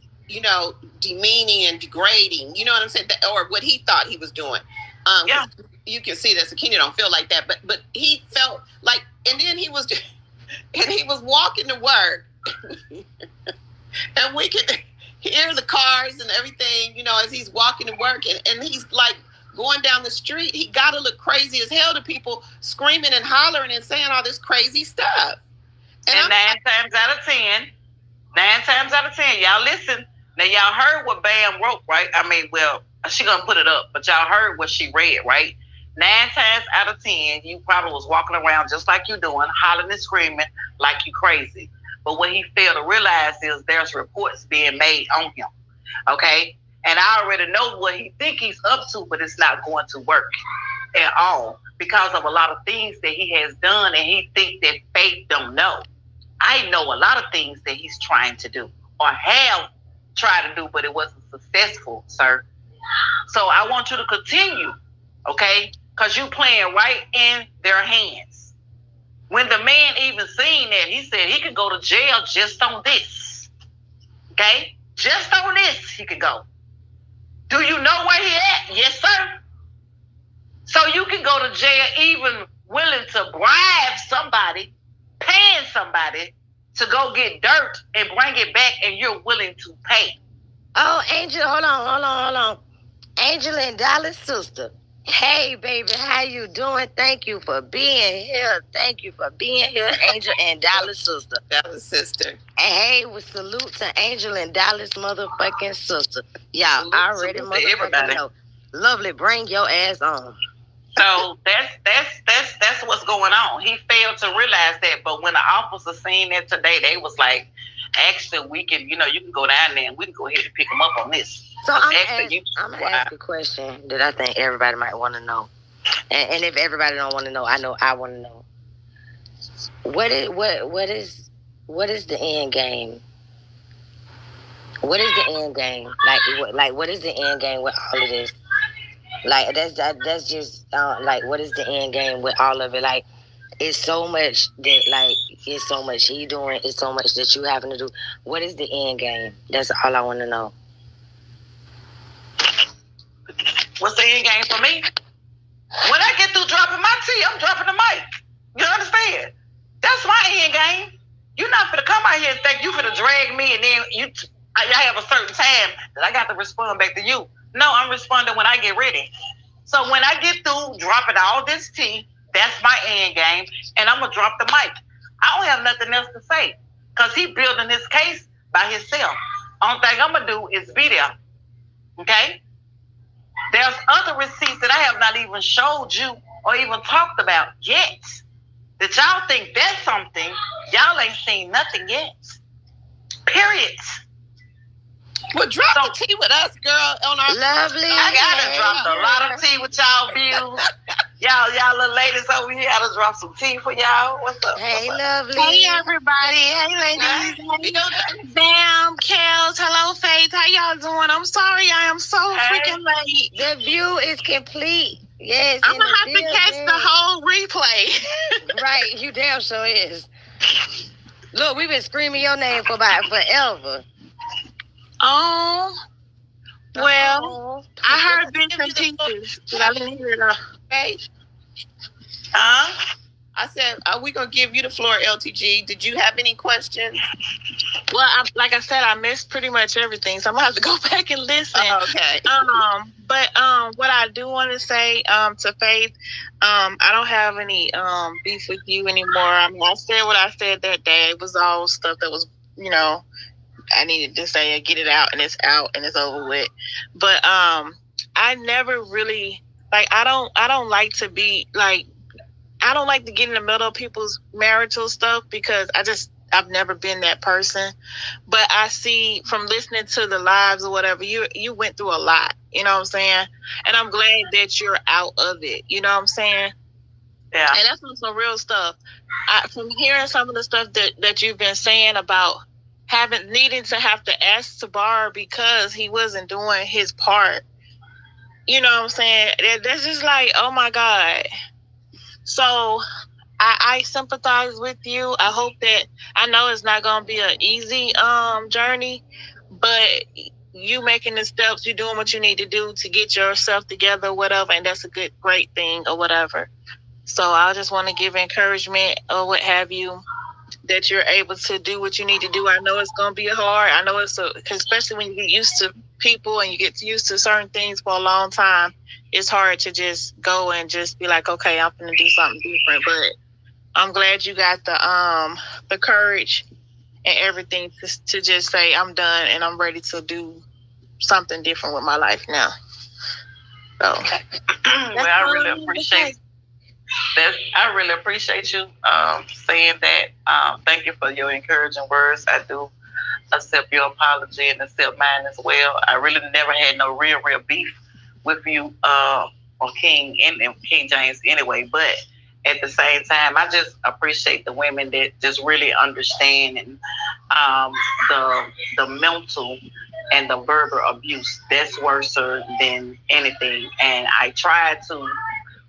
demeaning and degrading. You know what I'm saying? Or what he thought he was doing. Yeah. You can see that Sakina don't feel like that, but he felt like, and then he was walking to work, and we could hear the cars and everything, as he's walking to work, and he's like going down the street. He got to look crazy as hell to people screaming and hollering and saying all this crazy stuff. And 9 times out of 10, y'all listen. Now, y'all heard what Bam wrote, right? I mean, well, she gonna put it up, but y'all heard what she read, right? 9 times out of 10, you probably was walking around just like you doing, hollering and screaming like you crazy. But what he failed to realize is there's reports being made on him. Okay? And I already know what he think he's up to, but it's not going to work at all because of a lot of things that he has done, and he think that Faif don't know. I know a lot of things that he's trying to do or have tried to do, but it wasn't successful, sir. So I want you to continue, okay? Because you playing right in their hands. When the man even seen that, he said he could go to jail just on this, okay? Just on this, he could go. Do you know where he at? Yes, sir. So you can go to jail even willing to bribe somebody, paying somebody to go get dirt and bring it back, and you're willing to pay. Oh, Angel, hold on. Angel and Dolly's sister. Hey, baby, how you doing? Thank you for being here. Angel and Dolly's sister. Dolly's sister. And hey, we salute to Angel and Dolly's motherfucking sister. Y'all already motherfucking know. Lovely, bring your ass on. So that's what's going on. He failed to realize that, but when the officer seen that today, they was like, actually, we can, you can go down there and we can go ahead and pick him up on this. So I'm gonna ask a question that I think everybody might want to know, and if everybody don't want to know, I know I want to know. What is the end game? What is the end game? Like what is the end game with all of this? Like that's just like, what is the end game with all of it? Like, it's so much that, like, it's so much he doing, it's so much that you having to do. What is the end game? That's all I want to know. What's the end game for me? When I get through dropping my tea, I'm dropping the mic. You understand? That's my end game. You're not finna come out here and think you finna drag me and then I have a certain time that I got to respond back to you. No, I'm responding when I get ready. So when I get through dropping all this tea, that's my end game, and I'm going to drop the mic. I don't have nothing else to say because he building his case by himself. Only thing I'm going to do is be there, okay? There's other receipts that I have not even showed you or even talked about yet that y'all think that's something. Y'all ain't seen nothing yet, period. Well, drop the tea with us, girl. On our lovely. I gotta drop a lot of tea with y'all views. y'all little ladies over here, I gotta drop some tea for y'all. What's up? Hey, lovely. Hey, everybody. Hey, ladies. Damn, Kels. Hello, Faith. How y'all doing? I'm sorry I am so freaking late. The view is complete. Yes. I'm gonna have to catch the whole replay. Right, you damn sure is. Look, we've been screaming your name for about forever. Well, I heard bits and pieces, but I didn't hear it all. Hey. I said, are we going to give you the floor, LTG? Did you have any questions? Well, like I said, I missed pretty much everything, so I'm going to have to go back and listen. Okay. But what I do want to say to Faith, I don't have any beef with you anymore. I mean, I said what I said that day. It was all stuff that was, I needed to say it, get it out, and it's out, and it's over with. But I never really, I don't like to be, I don't like to get in the middle of people's marital stuff because I've never been that person. But I see from listening to the lives or whatever, you went through a lot, you know what I'm saying? And I'm glad that you're out of it, you know what I'm saying? Yeah. And that's some real stuff. From hearing some of the stuff that you've been saying about needing to have to ask Tabar because he wasn't doing his part. You know what I'm saying? That's just like, oh my God. So I sympathize with you. I hope that, I know it's not going to be an easy journey, but you making the steps, you doing what you need to do to get yourself together, whatever, and that's a great thing or whatever. So I just want to give encouragement or what have you, that you're able to do what you need to do. I know it's going to be hard. I know especially when you get used to people and you get used to certain things for a long time, it's hard to just go and just be like, okay, I'm going to do something different. But I'm glad you got the courage and everything to just say, I'm done and I'm ready to do something different with my life now. So, well, I really appreciate that. I really appreciate you saying that. Thank you for your encouraging words. I do accept your apology and accept mine as well. I really never had no real beef with you or King and King James anyway, but at the same time, I just appreciate the women that just really understand and the mental and the verbal abuse. That's worse than anything. And I try to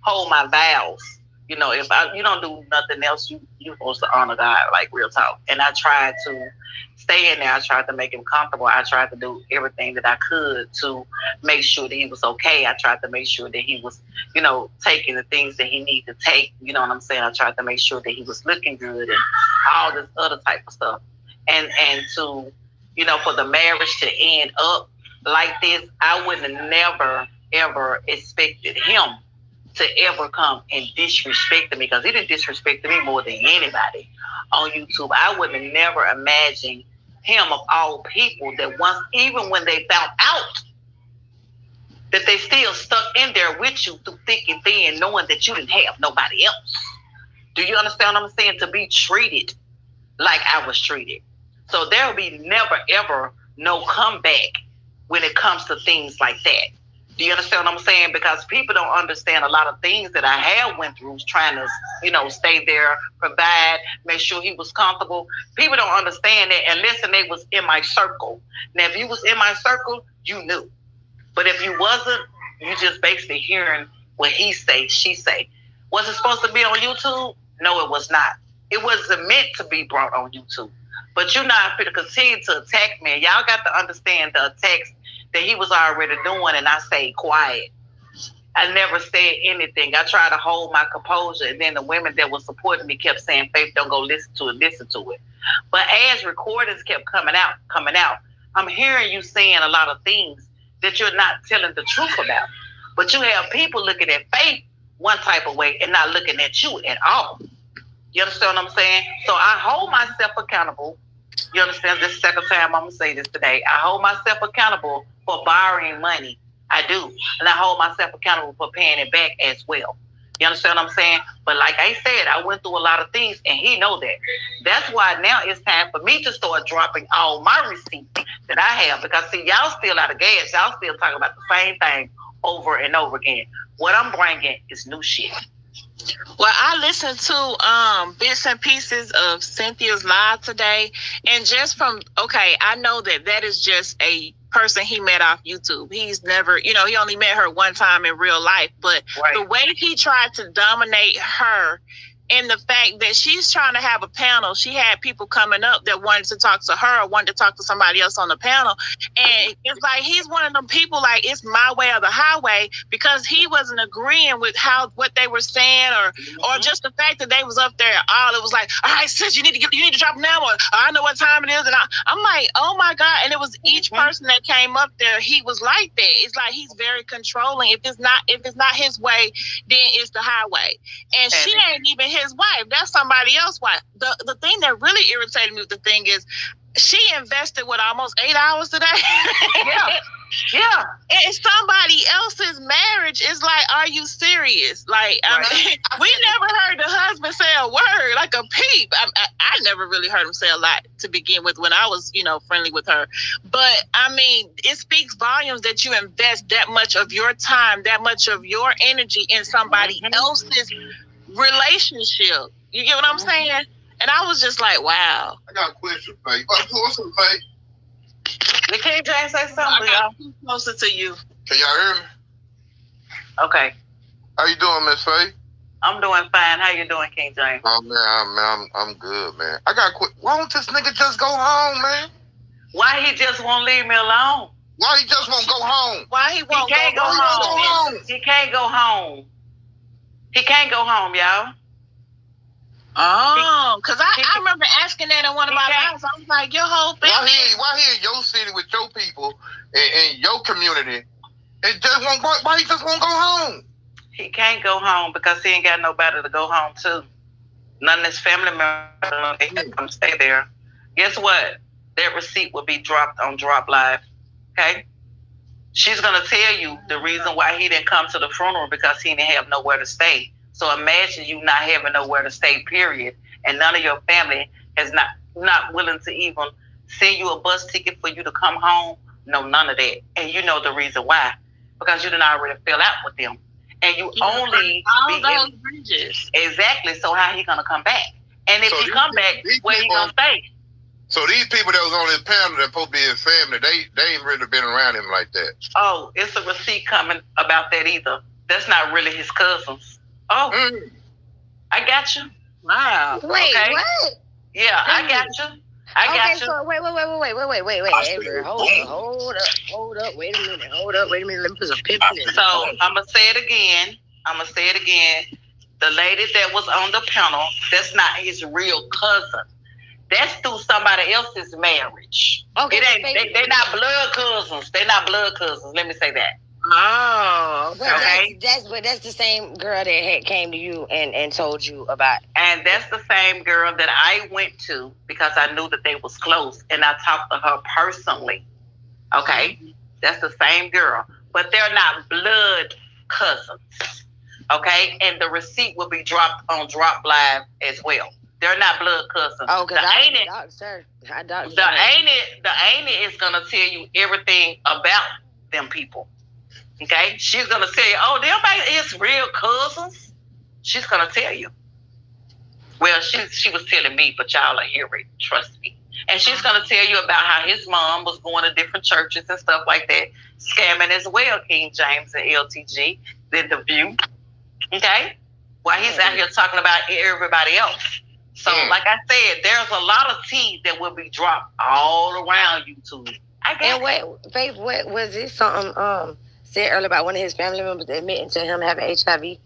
hold my vows. You know, if you don't do nothing else, you're supposed to honor God, like real talk. And I tried to stay in there. I tried to make him comfortable. I tried to do everything that I could to make sure that he was okay. I tried to make sure that he was, you know, taking the things that he needed to take. You know what I'm saying? I tried to make sure that he was looking good and all this other type of stuff. And to, you know, for the marriage to end up like this, I would have never, ever expected him to ever come and disrespect me, because he didn't disrespect me more than anybody on YouTube. I would have never imagined him, of all people, that once, even when they found out, that they still stuck in there with you through thick and thin, knowing that you didn't have nobody else. Do you understand what I'm saying? To be treated like I was treated. So there will be never, ever no comeback when it comes to things like that. Do you understand what I'm saying? Because people don't understand a lot of things that I have went through trying to, you know, stay there, provide, make sure he was comfortable. People don't understand that unless they was in my circle. Now, if you was in my circle, you knew. But if you wasn't, you just basically hearing what he say, she say. Was it supposed to be on YouTube? No, it was not. It wasn't meant to be brought on YouTube. But you're not going to continue to attack me. Y'all got to understand the attacks that he was already doing, and I stayed quiet. I never said anything. I tried to hold my composure, and then the women that were supporting me kept saying, Faif, don't go listen to it. But as recordings kept coming out, I'm hearing you saying a lot of things that you're not telling the truth about. But you have people looking at Faif one type of way and not looking at you at all. You understand what I'm saying? So I hold myself accountable. You understand? This is the second time I'm going to say this today. I hold myself accountable for borrowing money. I do. And I hold myself accountable for paying it back as well. You understand what I'm saying? But like I said, I went through a lot of things, and he know that. That's why now it's time for me to start dropping all my receipts that I have. Because, see, y'all still out of gas. Y'all still talking about the same thing over and over again. What I'm bringing is new shit. Well, I listened to bits and pieces of Cynthia's live today, and just from, okay, I know that is just a person he met off YouTube. He's never, you know, he only met her one time in real life, but right. The way he tried to dominate her, and the fact that she's trying to have a panel, she had people coming up that wanted to talk to her or wanted to talk to somebody else on the panel. And it's like, he's one of them people, like, it's my way or the highway, because he wasn't agreeing with what they were saying, or just the fact that they was up there at all. It was like, all right, sis, you need to drop them now, or I know what time it is. And I'm like, oh my God. And it was each person that came up there, he was like that. It's like, he's very controlling. If it's not his way, then it's the highway. And she ain't even his wife. That's somebody else's wife. The thing that really irritated me with the thing is, she invested almost 8 hours today. Yeah. It's somebody else's marriage. It's like, are you serious? Like, I mean, we never heard the husband say a word, like a peep. I never really heard him say a lot to begin with when I was, you know, friendly with her. But I mean, it speaks volumes that you invest that much of your time, that much of your energy in somebody else's relationship. You get what I'm saying? And I was just like, wow. I got a question, Faif. What's up, Faif? Did King James say something? I'm closer to you. Can y'all hear me? Okay. How you doing, Miss Faif? I'm doing fine. How you doing, King James? Oh man, I'm good, man. I got quick. Why don't this nigga just go home, man? Why he just won't leave me alone? Why he just won't go home? Why he won't go home? He can't go home. He can't go home, y'all. Oh, because I remember asking that in one of my lives. I was like, your whole family. Why he in your city with your people and your community? Why he just won't go home? He can't go home because he ain't got nobody to go home to. None of his family members can come stay there. Guess what? That receipt will be dropped on Drop Live. Okay? she's going to tell you the reason why he didn't come to the funeral because he didn't have nowhere to stay. So imagine you not having nowhere to stay, period, and none of your family is not willing to even send you a bus ticket for you to come home. No, none of that. And you know the reason why. Because you didn't already fill out with them. And you only all those bridges. Exactly. So how he gonna come back? And if he come back, where he gonna stay? So these people that was on this panel that supposed to be his family, they ain't really been around him like that. Oh, it's a receipt coming about that either. That's not really his cousins. Oh, I got you. Wow. Wait, okay. what? Yeah, I got you. I got you. So wait. Hold up. Wait a minute. Let me put some pip in it. So I'm gonna say it again. The lady that was on the panel, that's not his real cousin. That's through somebody else's marriage. Okay. They're not blood cousins. Let me say that. Oh, okay. That's the same girl that had came to you and told you about. And that's the same girl that I went to because I knew that they was close, and I talked to her personally. Okay, that's the same girl, but they're not blood cousins. Okay, and the receipt will be dropped on Drop Live as well. They're not blood cousins. Oh, because the auntie is gonna tell you everything about them people. Okay, she's gonna tell you, oh, everybody is real cousins. She's gonna tell you. Well, she was telling me, but y'all are hearing. Trust me. And she's gonna tell you about how his mom was going to different churches and stuff like that, scamming as well, King James and LTG, then The View. Okay, while he's out here talking about everybody else. So, like I said, there's a lot of tea that will be dropped all around YouTube. Faith, what was this something? Said earlier about one of his family members admitting to him having HIV.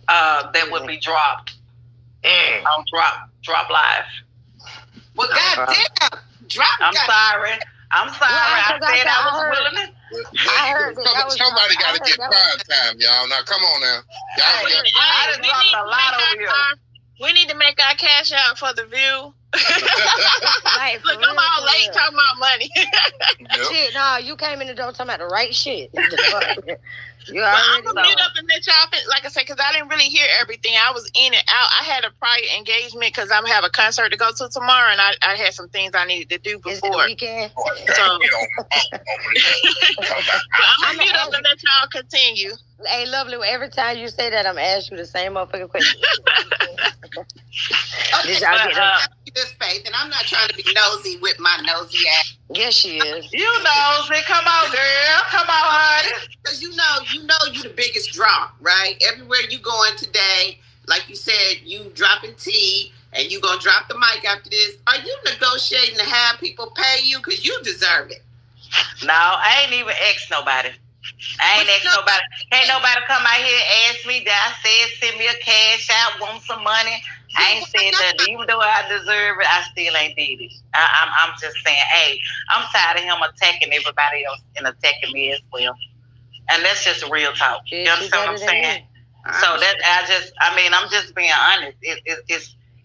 That would be dropped on Drop Live. Well, goddamn, drop. I'm sorry. I said I was willing. I heard somebody got to get prime time, y'all. Now, come on now. I done dropped a lot over here. We need to make our cash out for The View. Right, look, I'm all late talking about money. Yep. Shit, no, you came in the door talking about the right shit. I'm gonna mute up and let y'all, like I said, because I didn't really hear everything. I was in and out. I had a prior engagement because I'm gonna have a concert to go to tomorrow, and I had some things I needed to do before. Is it the weekend? So I'm gonna mute up and let y'all continue. Hey, lovely. Every time you say that, I'm asking you the same motherfucking question. Okay, this Faith, and I'm not trying to be nosy with my nosy ass. Yes, she is. You nosy. Come on, girl. Come on, honey. Because you the biggest draw, right? Everywhere you going today, like you said, you dropping tea, and you gonna drop the mic after this. Are you negotiating to have people pay you? Because you deserve it. No, I ain't even asked nobody. Nobody. Ain't nobody come out here and ask me that. I said, send me a cash out, want some money. I ain't said nothing. Even though I deserve it, I still ain't did it. I'm just saying, hey, I'm tired of him attacking everybody else and attacking me as well. And that's just real talk. You understand what I'm saying? So I'm just being honest.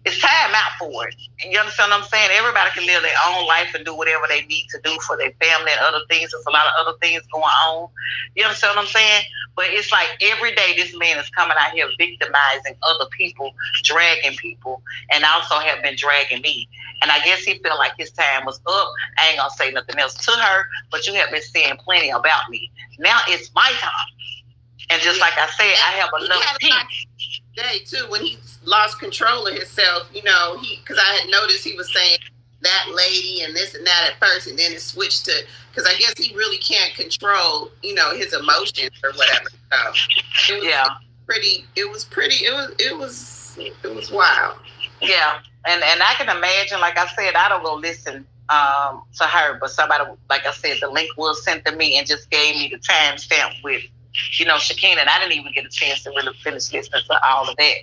It's time out for it. You understand what I'm saying? Everybody can live their own life and do whatever they need to do for their family and other things. There's a lot of other things going on. You understand what I'm saying? But it's like every day this man is coming out here victimizing other people, dragging people, and also have been dragging me. And I guess he felt like his time was up. I ain't going to say nothing else to her, but you have been saying plenty about me. Now it's my time. And just like I said, I have enough peace. Day too, when he lost control of himself, because I had noticed he was saying that lady and this and that at first, and then it switched to, because I guess he really can't control, his emotions or whatever. So it was wild. Yeah, and I can imagine, like I said, I don't go listen to her, but somebody, like I said, the link was sent to me and just gave me the timestamp with, Shakina, and I didn't even get a chance to really finish listening to all of that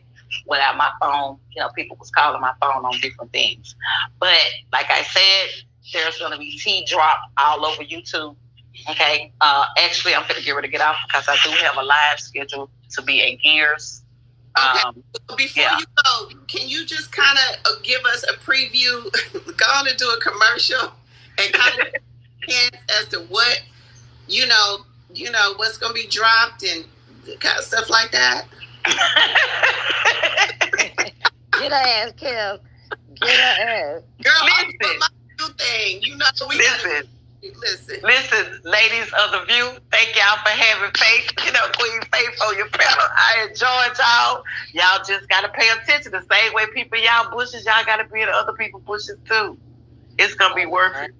without my phone. People was calling my phone on different things. But like I said, there's going to be tea drop all over YouTube. Okay. Actually, I'm going to get ready to get off because I do have a live schedule to be at Gears. Okay. Before you go, can you just kind of give us a preview? Go on and do a commercial and kind of hints as to what you know what's gonna be dropped and kind of stuff like that. Get her ass, Kev. Get her ass. Girl, I'm doing my new thing. You know, Listen, ladies of the View, thank y'all for having Faif. You know, Queen Faif on your panel. I enjoyed y'all. Y'all just got to pay attention. The same way people in y'all bushes, y'all got to be in other people's bushes too. It's going to be worth it.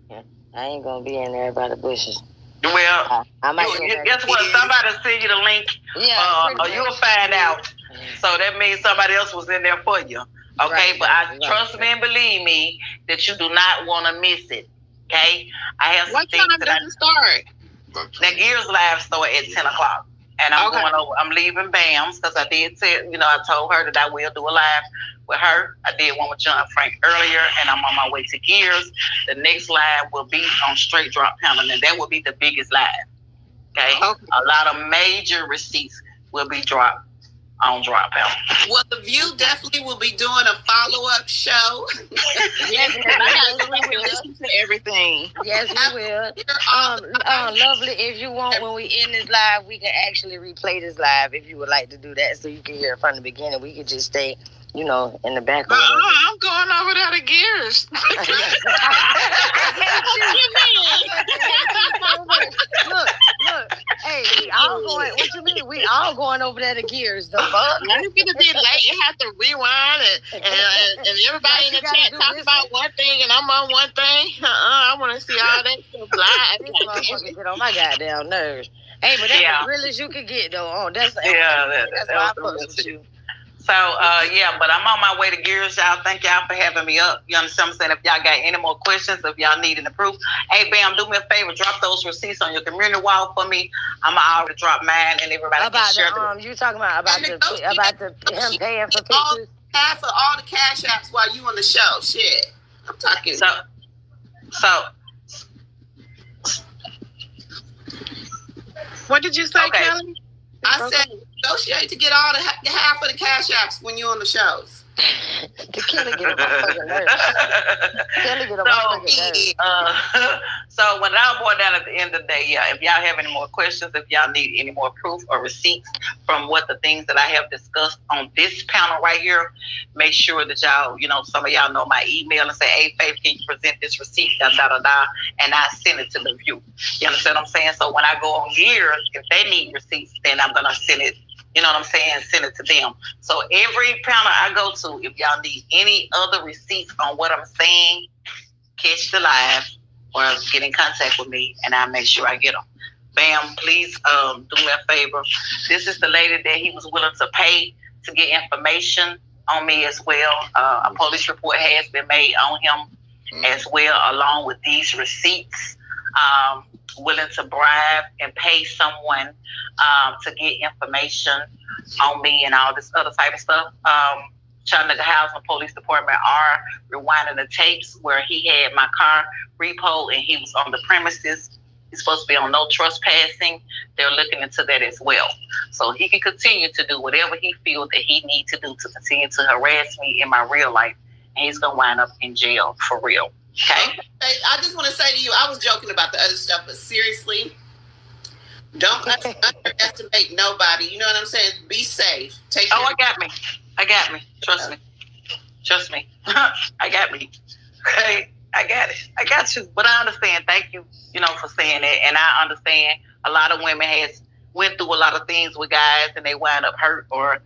I ain't going to be in there by the bushes. Well, I might guess what? Somebody send you the link. Yeah, or you'll find out. So that means somebody else was in there for you. Okay, but trust me and believe me that you do not want to miss it. Okay, I have some what things time does it start? Now, Gears Live start at 10 o'clock. And I'm going over, I'm leaving BAM's because I did say, I told her that I will do a live with her. I did one with John Frank earlier, and I'm on my way to Gears. The next live will be on Straight Drop Panel, and that will be the biggest live. Okay? A lot of major receipts will be dropped on Drop Panel. Well, the View definitely will be doing a follow-up show. Yes, I got to listen to everything. Yes, we will. Lovely, if you want, when we end this live, we can actually replay this live if you would like to do that, so you can hear it from the beginning. We could just stay, in the background. I'm going over there to Gears. Look. Hey, we all going. What you mean? We all going over there to Gears. The fuck? It's gonna be late. You have to rewind and everybody in the chat talk about one thing, and I'm on one thing. I want to see all that stuff live. This motherfucker get on my goddamn nerves. Hey, but that's as real as you can get, though. That's why I fucks with you. So, but I'm on my way to Gears, y'all. Thank y'all for having me up. You understand what I'm saying? If y'all got any more questions, if y'all need any proof, hey, Bam, do me a favor. Drop those receipts on your community wall for me. I'm going to already drop mine, and everybody can share them. You talking about him paying for pictures? Half of all the cash apps while you on the show. Shit. I'm talking. So. What did you say, Kelly? I said negotiate to get all the half of the cash apps when you're on the shows. The Kelly get on my fucking nerves. Kelly get on my fucking nerves. So when I boil down at the end of the day, if y'all have any more questions, if y'all need any more proof or receipts from what the things that I have discussed on this panel right here, make sure that y'all, some of y'all know my email and say, hey, Faif, can you present this receipt, and I send it to the View. You understand what I'm saying? So when I go on Gears, if they need receipts, then I'm going to send it. You know what I'm saying? Send it to them. So every panel I go to, if y'all need any other receipts on what I'm saying, catch the live or get in contact with me, and I'll make sure I get them. Bam, please do me a favor. This is the lady that he was willing to pay to get information on me as well. A police report has been made on him as well, along with these receipts. Willing to bribe and pay someone to get information on me and all this other type of stuff. Chattanooga Housing Police Department are rewinding the tapes where he had my car repo and he was on the premises. He's supposed to be on no trespassing. They're looking into that as well. So he can continue to do whatever he feels that he needs to do to continue to harass me in my real life. And he's going to wind up in jail for real. Okay. I just want to say to you, I was joking about the other stuff, but seriously, don't underestimate nobody. You know what I'm saying? Be safe. I got me. Trust me. I got me. Okay. I got it. I got you. But I understand. Thank you, for saying that. And I understand a lot of women went through a lot of things with guys and they wind up hurt or,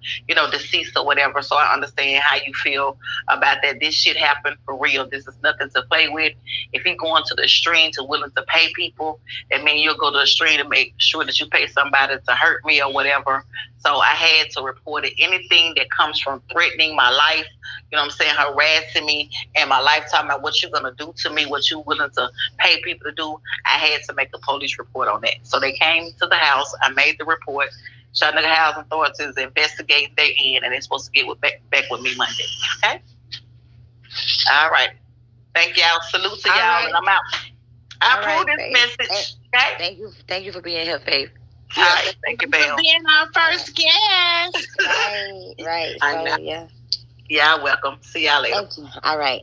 deceased or whatever. So I understand how you feel about that. This shit happened for real. This is nothing to play with. If you're going to the extreme to willing to pay people, that means you'll go to the extreme to make sure that you pay somebody to hurt me or whatever. So I had to report it. Anything that comes from threatening my life, harassing me and my life, talking about what you're going to do to me, what you're willing to pay people to do, I had to make a police report on that. So they came to the house. I made the report. Chattanooga Housing Authorities investigating their end, and they're supposed to get back with me Monday. Okay? All right. Thank y'all. Salute to y'all, and I'm out. I approve this message. Okay? Thank you for being here, Faif. All right. Thank you, Belle. For being our first guest. Right. So, yeah. Yeah, welcome. See y'all later. Thank you. All right.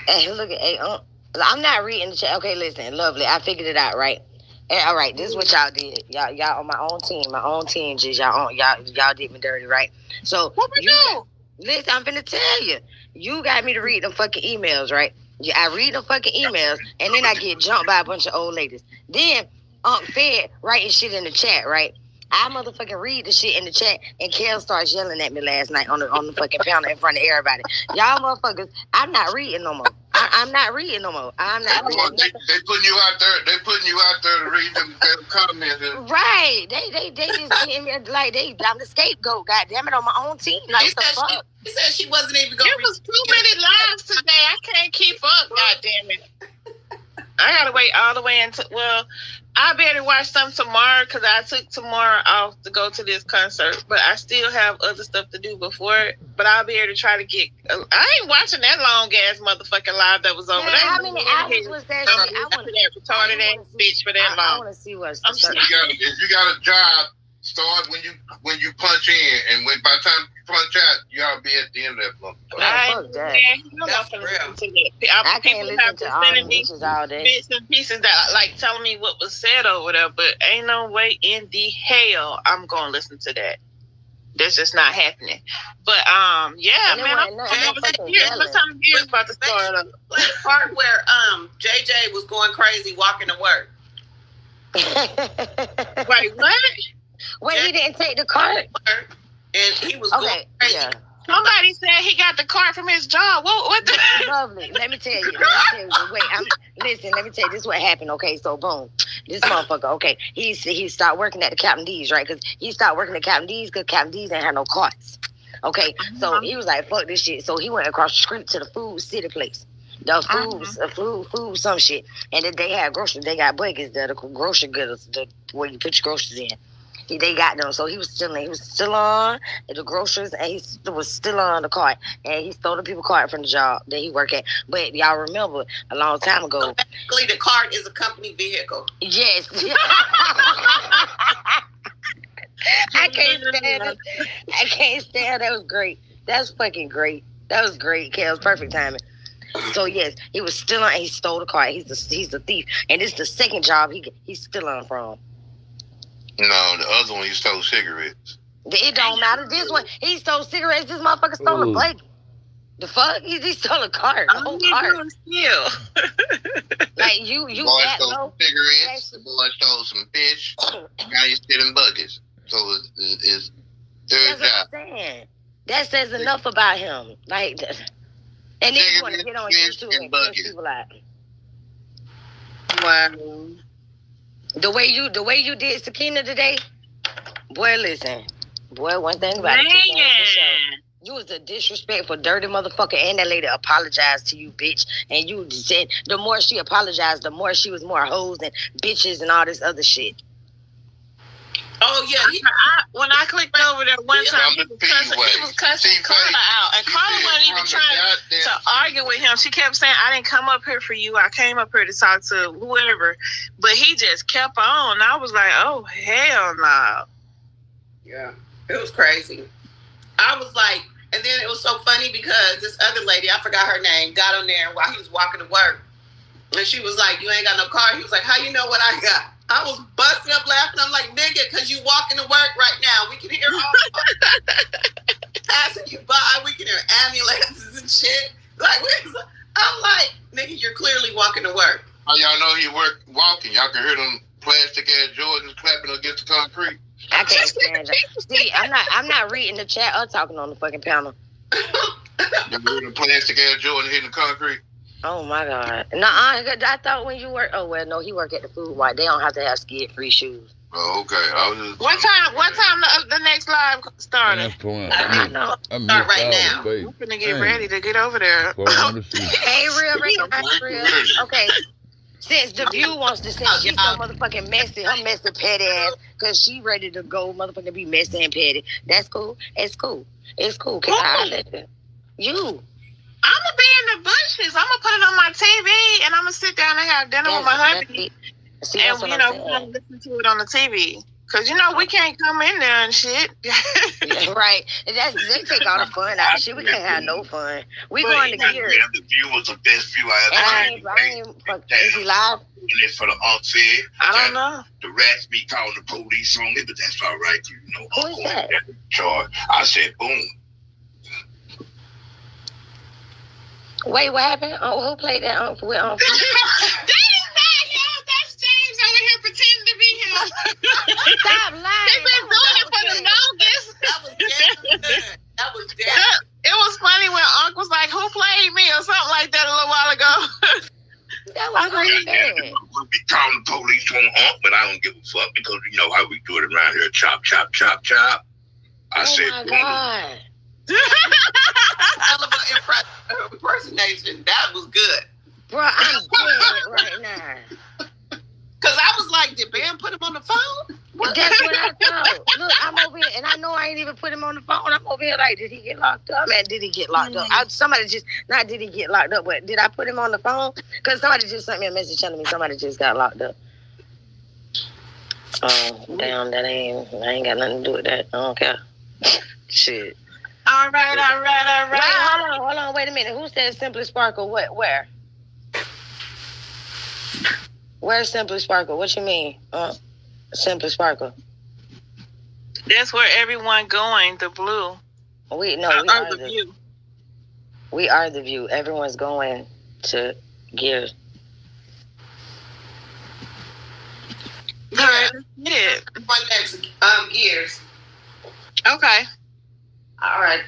Hey, look at I'm not reading the chat. Okay, listen, lovely. I figured it out, right? All right, this is what y'all did. Y'all on my own team, just y'all did me dirty, right? So what we do? Listen, I'm finna tell you. You got me to read them fucking emails, right? Yeah, I read them fucking emails, and then I get jumped by a bunch of old ladies. Then UNC FED writing shit in the chat, right? I motherfucking read the shit in the chat, and Kel starts yelling at me last night on the fucking panel in front of everybody. Y'all motherfuckers, I'm not reading no more. I'm not reading no more. I'm not reading. They putting you out there. They putting you out there to read them comments. Right. They just getting me like I'm the scapegoat. God damn it, on my own team. Like what the fuck? She said she wasn't even going. It was too many lives today. I can't keep up. God damn it. I gotta wait all the way until. Well, I'll be able to watch some tomorrow because I took tomorrow off to go to this concert. But I still have other stuff to do before it. But I'll be able to try to get. I ain't watching that long ass motherfucking live that was over there. How many hours was that? I want that retarded ass bitch for that long. I want to see what's. If you got a job, start when you punch in, and by the time you punch out, y'all be at the end of that month. That's real. I can't listen to all the bitches all day. Bits and pieces that like telling me what was said over there, but ain't no way in the hell I'm gonna listen to that. That's just not happening. But yeah, man, I'm over the years. What time of year is about to start up? Like the part where JJ was going crazy walking to work. Wait, what? Wait, he didn't take the cart? And he was going crazy. Yeah. Somebody said he got the cart from his job. What the? Lovely. Let me tell you. Wait, listen, let me tell you. This is what happened, okay? So, boom. This motherfucker, okay, he started working at the Captain D's, right? Because he started working at Captain D's because Captain D's didn't have no carts. Okay, so he was like, fuck this shit. So he went across the street to the Food City place. The food, some shit. And then they had groceries. They got buckets, the grocery goods, where you put your groceries in. They got them, so he was still on the groceries, and he was still on the cart, and he stole the people's cart from the job that he worked at. But y'all remember a long time ago. So basically, the cart is a company vehicle. Yes. I can't stand it. I can't stand it. That was great. That's fucking great. That was great, Kel. Perfect timing. So yes, he was still on. He stole the cart. He's a thief, and this is the second job he's still on from. No, the other one he stole cigarettes. It don't matter. This one he stole cigarettes. This motherfucker stole a bike. The fuck? He stole a cart. A whole cart. Like you boy stole some cigarettes. The boy stole some fish. Now he's stealing buckets. So it's third job. That says enough about him. Like, and then you want to get on YouTube and cuss people out. Wow. The way you did Sakina today, boy, listen. Boy, one thing about it, you was a disrespectful, dirty motherfucker, and that lady apologized to you, bitch. And you said the more she apologized, the more she was more hoes and bitches and all this other shit. Oh yeah, when I clicked over there one time, he was cussing Carla out, and Carla wasn't even trying to argue with him. She kept saying, "I didn't come up here for you. I came up here to talk to whoever," but he just kept on. I was like, "Oh hell no!" Yeah, it was crazy. I was like, and then it was so funny because this other lady, I forgot her name, got on there while he was walking to work, and she was like, "You ain't got no car." He was like, "How you know what I got?" I was busting up laughing. I'm like, nigga, because you walking to work right now. We can hear all passing you by. We can hear ambulances and shit. Like, I'm like, nigga, you're clearly walking to work. How y'all know he walking? Y'all can hear them plastic ass Jordans clapping against the concrete. I can't stand it. See, I'm not reading the chat or talking on the fucking panel. You hear the plastic ass Jordan hitting the concrete? Oh my God! No, I thought when you work. Oh well, no, he work at the Food Mart. They don't have to have skid-free shoes. Oh, okay. I was just what time the next live started? I know. Start right now. I'm finna get ready to get over there. Hey, real. Okay. Since the View wants to send she's so motherfucking messy, her messy petty ass, because she ready to go motherfucking be messy and petty. That's cool. It's cool. Can I let it? You. I'm going to be in the bushes. I'm going to put it on my TV, and I'm going to sit down and have dinner with my hubby. See, and we're gonna listen to it on the TV. Cause we can't come in there and shit. Yeah, right. They take all the fun out of shit. We can't have no fun. We going to Gears. The view was the best view I ever had. Is he live? It's for the UNC FED. I don't know. The rats be calling the police on me, but that's all right. Who is that? Charge. I said, boom. Wait, what happened? Oh, who played that? That is not him. That's James over here pretending to be him. Stop lying. They've been doing it for the longest. That was dead. It was funny when Unc was like, "Who played me?" or something like that a little while ago. That was really bad. We'll be calling the police on Unc, but I don't give a fuck because you know how we do it around here. Chop, chop, chop, chop. I said, my God. Hell of an impersonation. That was good. Bro, I'm dead right now. Because I was like, did Bam put him on the phone? What? That's what I thought. Look, I'm over here, and I know I ain't even put him on the phone. I'm over here like, did he get locked up? Man, did he get locked up? Somebody just, not did he get locked up, but did I put him on the phone? Because somebody just sent me a message telling me somebody just got locked up. Oh, damn, I ain't got nothing to do with that. I don't care. Shit. All right. Wait, hold on, wait a minute. Who said Simply Sparkle? What? Where? Where's Simply Sparkle? What you mean? Simply Sparkle. That's where everyone going. The blue. We are the view. We are the view. Everyone's going to Gears. All right. Yeah. One next, Gears. Okay. All right.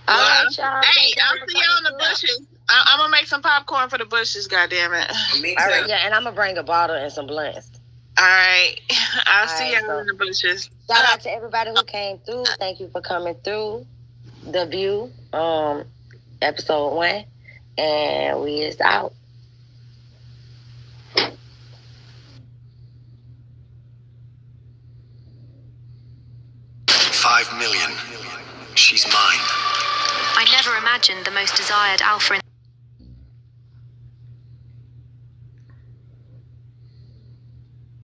All right, y'all. Hey, I'll see y'all in the bushes. I'm gonna make some popcorn for the bushes. Goddamn it! Me too. All right, yeah, and I'm gonna bring a bottle and some blunts. All right, I'll see y'all in the bushes. Shout out to everybody who came through. Thank you for coming through the view, episode 1, and we is out. 5 million. She's mine. I never imagined the most desired alpha in